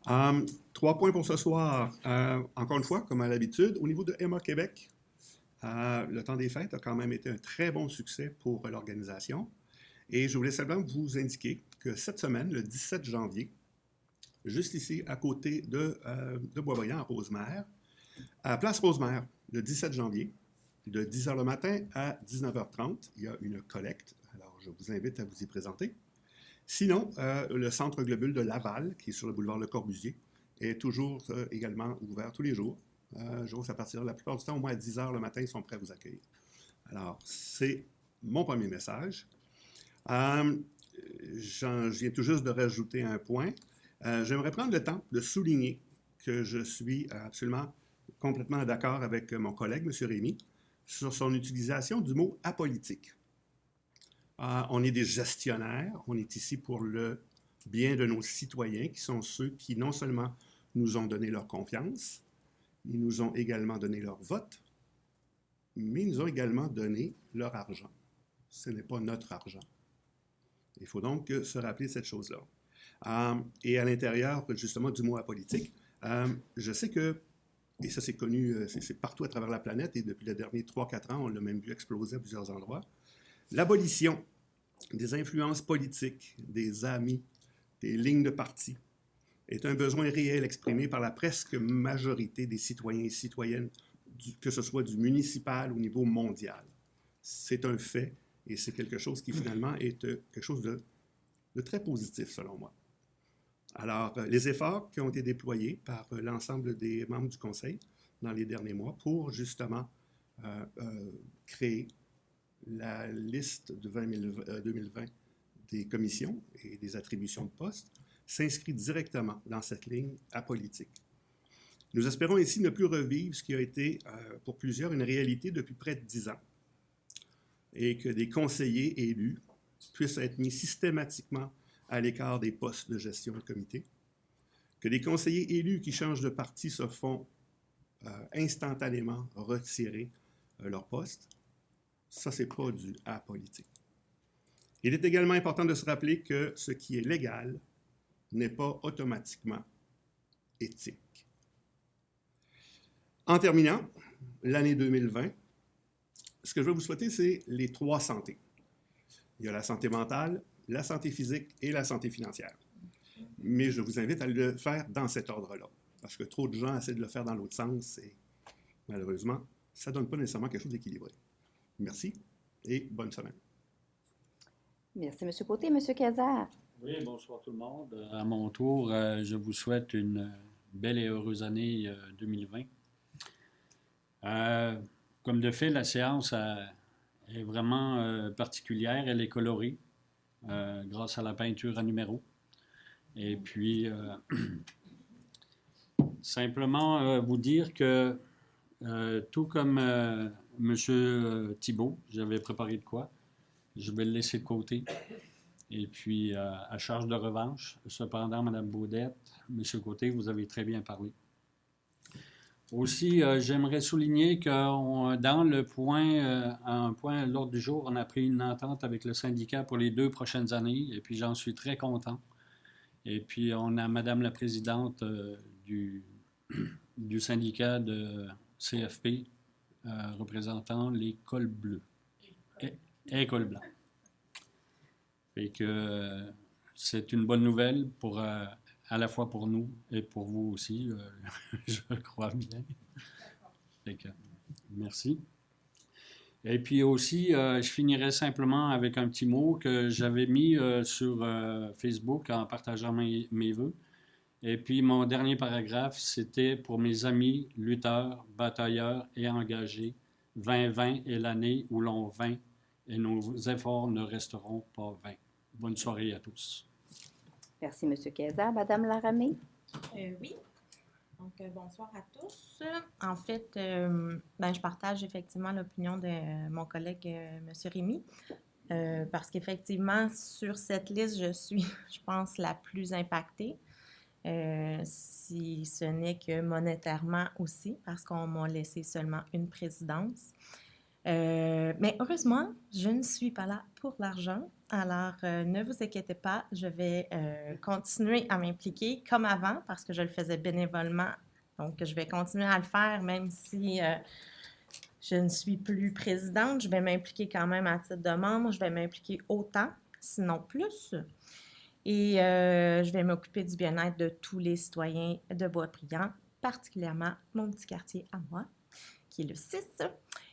3 points pour ce soir. Encore une fois, comme à l'habitude, au niveau de Emma Québec, le temps des fêtes a quand même été un très bon succès pour l'organisation. Et je voulais simplement vous indiquer que cette semaine, le 17 janvier, juste ici, à côté de Boisbriand, à Rosemère, à Place Rosemère, le 17 janvier, de 10h le matin à 19h30, il y a une collecte. Alors, je vous invite à vous y présenter. Sinon, le Centre Globule de Laval, qui est sur le boulevard Le Corbusier, est toujours également ouvert tous les jours. À partir de la plupart du temps, au moins à 10h le matin, ils sont prêts à vous accueillir. Alors, c'est mon premier message. Je viens tout juste de rajouter un point. J'aimerais prendre le temps de souligner que je suis absolument complètement d'accord avec mon collègue, M. Rémy, sur son utilisation du mot « apolitique ». On est des gestionnaires, on est ici pour le bien de nos citoyens, qui sont ceux qui non seulement nous ont donné leur confiance, ils nous ont également donné leur vote, mais ils nous ont également donné leur argent. Ce n'est pas notre argent. Il faut donc se rappeler cette chose-là. Et à l'intérieur, justement, du mot apolitique, je sais que, et ça c'est connu, c'est partout à travers la planète, et depuis les derniers 3-4 ans, on l'a même vu exploser à plusieurs endroits, l'abolition des influences politiques, des amis, des lignes de parti, est un besoin réel exprimé par la presque majorité des citoyens et citoyennes, que ce soit du municipal au niveau mondial. C'est un fait, et c'est quelque chose qui finalement est quelque chose de très positif, selon moi. Alors, les efforts qui ont été déployés par l'ensemble des membres du Conseil dans les derniers mois pour justement créer la liste de 2020 des commissions et des attributions de postes s'inscrit directement dans cette ligne apolitique. Nous espérons ici ne plus revivre ce qui a été, pour plusieurs, une réalité depuis près de 10 ans, et que des conseillers élus puissent être mis systématiquement à l'écart des postes de gestion de comité, que des conseillers élus qui changent de parti se font instantanément retirer leur poste. Ça, ce n'est pas du apolitique. Il est également important de se rappeler que ce qui est légal n'est pas automatiquement éthique. En terminant, l'année 2020, ce que je vais vous souhaiter, c'est les 3 santés. Il y a la santé mentale, la santé physique et la santé financière. Mais je vous invite à le faire dans cet ordre-là, parce que trop de gens essaient de le faire dans l'autre sens et malheureusement, ça ne donne pas nécessairement quelque chose d'équilibré. Merci et bonne semaine. Merci, M. Côté. M. Cazard. Oui, bonsoir tout le monde. À mon tour, je vous souhaite une belle et heureuse année 2020. Comme de fait, la séance est vraiment particulière. Elle est colorée grâce à la peinture à numéro. Et puis, simplement vous dire que, tout comme M. Thibault, j'avais préparé de quoi, je vais le laisser de côté. Et puis, à charge de revanche, cependant, Mme Baudette, M. Côté, vous avez très bien parlé. Aussi, j'aimerais souligner que dans le point, un point à l'ordre du jour, on a pris une entente avec le syndicat pour les 2 prochaines années, et puis j'en suis très content. Et puis, on a Madame la présidente du syndicat de CFP représentant les cols bleus et cols blancs. Fait que c'est une bonne nouvelle pour... à la fois pour nous et pour vous aussi, je crois bien. Fait que, merci. Et puis aussi, je finirai simplement avec un petit mot que j'avais mis sur Facebook en partageant mes vœux. Et puis, mon dernier paragraphe, c'était pour mes amis lutteurs, batailleurs et engagés. 2020 est l'année où l'on vainc et nos efforts ne resteront pas vains. Bonne soirée à tous. Merci, M. Kayser. Madame Laramée? Oui. Donc, bonsoir à tous. En fait, je partage effectivement l'opinion de mon collègue, M. Rémy, parce qu'effectivement, sur cette liste, je suis, je pense, la plus impactée, si ce n'est que monétairement aussi, parce qu'on m'a laissé seulement une présidence. Mais heureusement, je ne suis pas là pour l'argent. Alors, ne vous inquiétez pas, je vais continuer à m'impliquer comme avant parce que je le faisais bénévolement. Donc, je vais continuer à le faire même si je ne suis plus présidente. Je vais m'impliquer quand même à titre de membre. Je vais m'impliquer autant, sinon plus. Et je vais m'occuper du bien-être de tous les citoyens de Boisbriand, particulièrement mon petit quartier à moi, qui est le 6.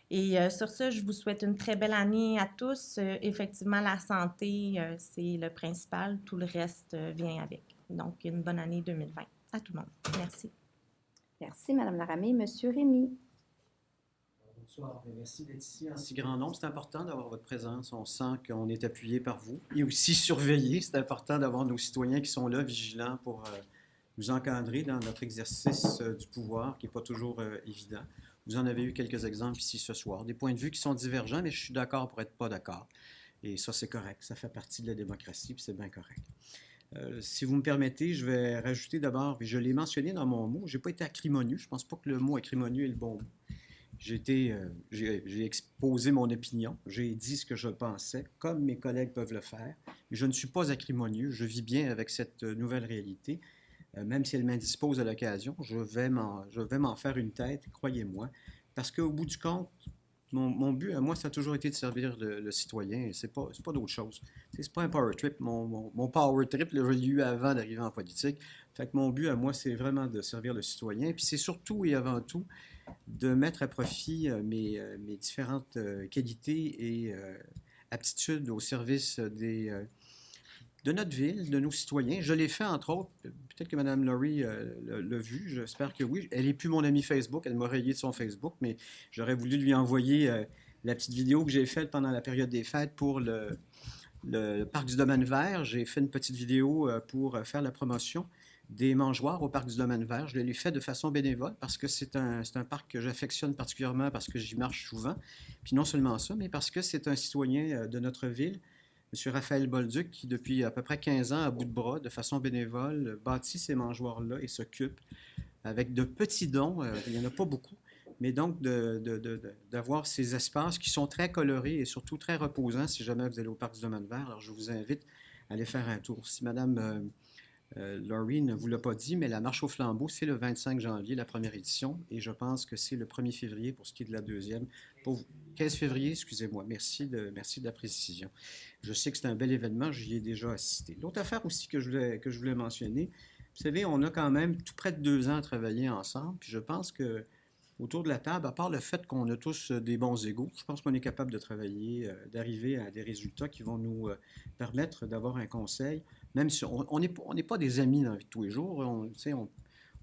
Et sur ce, je vous souhaite une très belle année à tous. Effectivement, la santé, c'est le principal. Tout le reste vient avec. Donc, une bonne année 2020 à tout le monde. Merci. Merci, Mme Laramée. Monsieur Rémy? Bonsoir. Merci d'être ici en si grand nombre. C'est important d'avoir votre présence. On sent qu'on est appuyé par vous. Et aussi surveillé. C'est important d'avoir nos citoyens qui sont là, vigilants pour nous encadrer dans notre exercice du pouvoir, qui n'est pas toujours évident. Vous en avez eu quelques exemples ici ce soir. Des points de vue qui sont divergents, mais je suis d'accord pour être pas d'accord. Et ça, c'est correct. Ça fait partie de la démocratie, puis c'est bien correct. Si vous me permettez, je vais rajouter d'abord, puis je l'ai mentionné dans mon mot, je n'ai pas été acrimonieux. Je ne pense pas que le mot acrimonieux est le bon mot. J'ai exposé mon opinion, j'ai dit ce que je pensais, comme mes collègues peuvent le faire. Je ne suis pas acrimonieux, je vis bien avec cette nouvelle réalité. Même si elle m'indispose à l'occasion, je vais m'en faire une tête, croyez-moi, parce qu'au bout du compte, mon but à moi, ça a toujours été de servir le citoyen, et c'est pas d'autre chose. C'est pas un power trip. Mon power trip, là, je l'ai eu avant d'arriver en politique. Fait que mon but à moi, c'est vraiment de servir le citoyen, puis c'est surtout et avant tout de mettre à profit mes différentes qualités et aptitudes au service de notre ville, de nos citoyens. Je l'ai fait, entre autres, peut-être que Mme Laurie l'a vu, j'espère que oui. Elle n'est plus mon amie Facebook, elle m'a rayé de son Facebook, mais j'aurais voulu lui envoyer la petite vidéo que j'ai faite pendant la période des fêtes pour le Parc du Domaine Vert. J'ai fait une petite vidéo pour faire la promotion des mangeoires au Parc du Domaine Vert. Je l'ai fait de façon bénévole parce que c'est un parc que j'affectionne particulièrement parce que j'y marche souvent. Puis non seulement ça, mais parce que c'est un citoyen de notre ville, M. Raphaël Bolduc, qui depuis à peu près 15 ans, à bout de bras, de façon bénévole, bâtit ces mangeoires-là et s'occupe avec de petits dons, il n'y en a pas beaucoup, mais donc d'avoir ces espaces qui sont très colorés et surtout très reposants si jamais vous allez au Parc du Domaine Vert. Alors je vous invite à aller faire un tour. Si Mme Laurie ne vous l'a pas dit, mais la marche au flambeau, c'est le 25 janvier, la première édition, et je pense que c'est le 1er février pour ce qui est de la deuxième. 15 février, excusez-moi, merci de la précision. Je sais que c'est un bel événement, j'y ai déjà assisté. L'autre affaire aussi que je voulais mentionner, vous savez, on a quand même tout près de 2 ans à travailler ensemble, puis je pense que autour de la table, à part le fait qu'on a tous des bons égos, je pense qu'on est capable de travailler, d'arriver à des résultats qui vont nous permettre d'avoir un conseil, même si on n'est pas des amis dans la vie de tous les jours.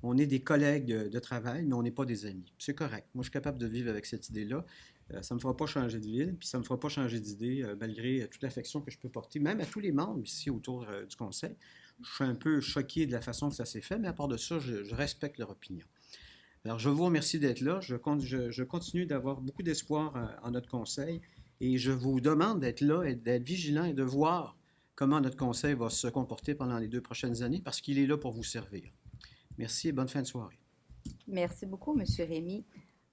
On est des collègues de travail, mais on n'est pas des amis. C'est correct. Moi, je suis capable de vivre avec cette idée-là. Ça ne me fera pas changer de ville, puis ça ne me fera pas changer d'idée, malgré toute l'affection que je peux porter, même à tous les membres ici autour du conseil. Je suis un peu choqué de la façon que ça s'est fait, mais à part de ça, je respecte leur opinion. Alors, je vous remercie d'être là. Je continue d'avoir beaucoup d'espoir en notre conseil et je vous demande d'être là et d'être vigilant et de voir comment notre conseil va se comporter pendant les 2 prochaines années parce qu'il est là pour vous servir. Merci et bonne fin de soirée. Merci beaucoup, M. Rémy.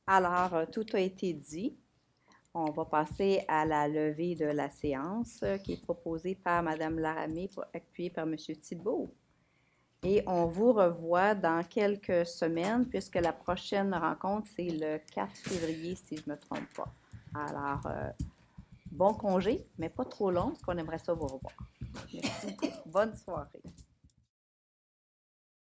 Alors, tout a été dit. On va passer à la levée de la séance qui est proposée par Mme Laramée, appuyée par M. Thibault. Et on vous revoit dans quelques semaines, puisque la prochaine rencontre, c'est le 4 février, si je ne me trompe pas. Alors, bon congé, mais pas trop long, parce qu'on aimerait ça vous revoir. Merci. Bonne soirée.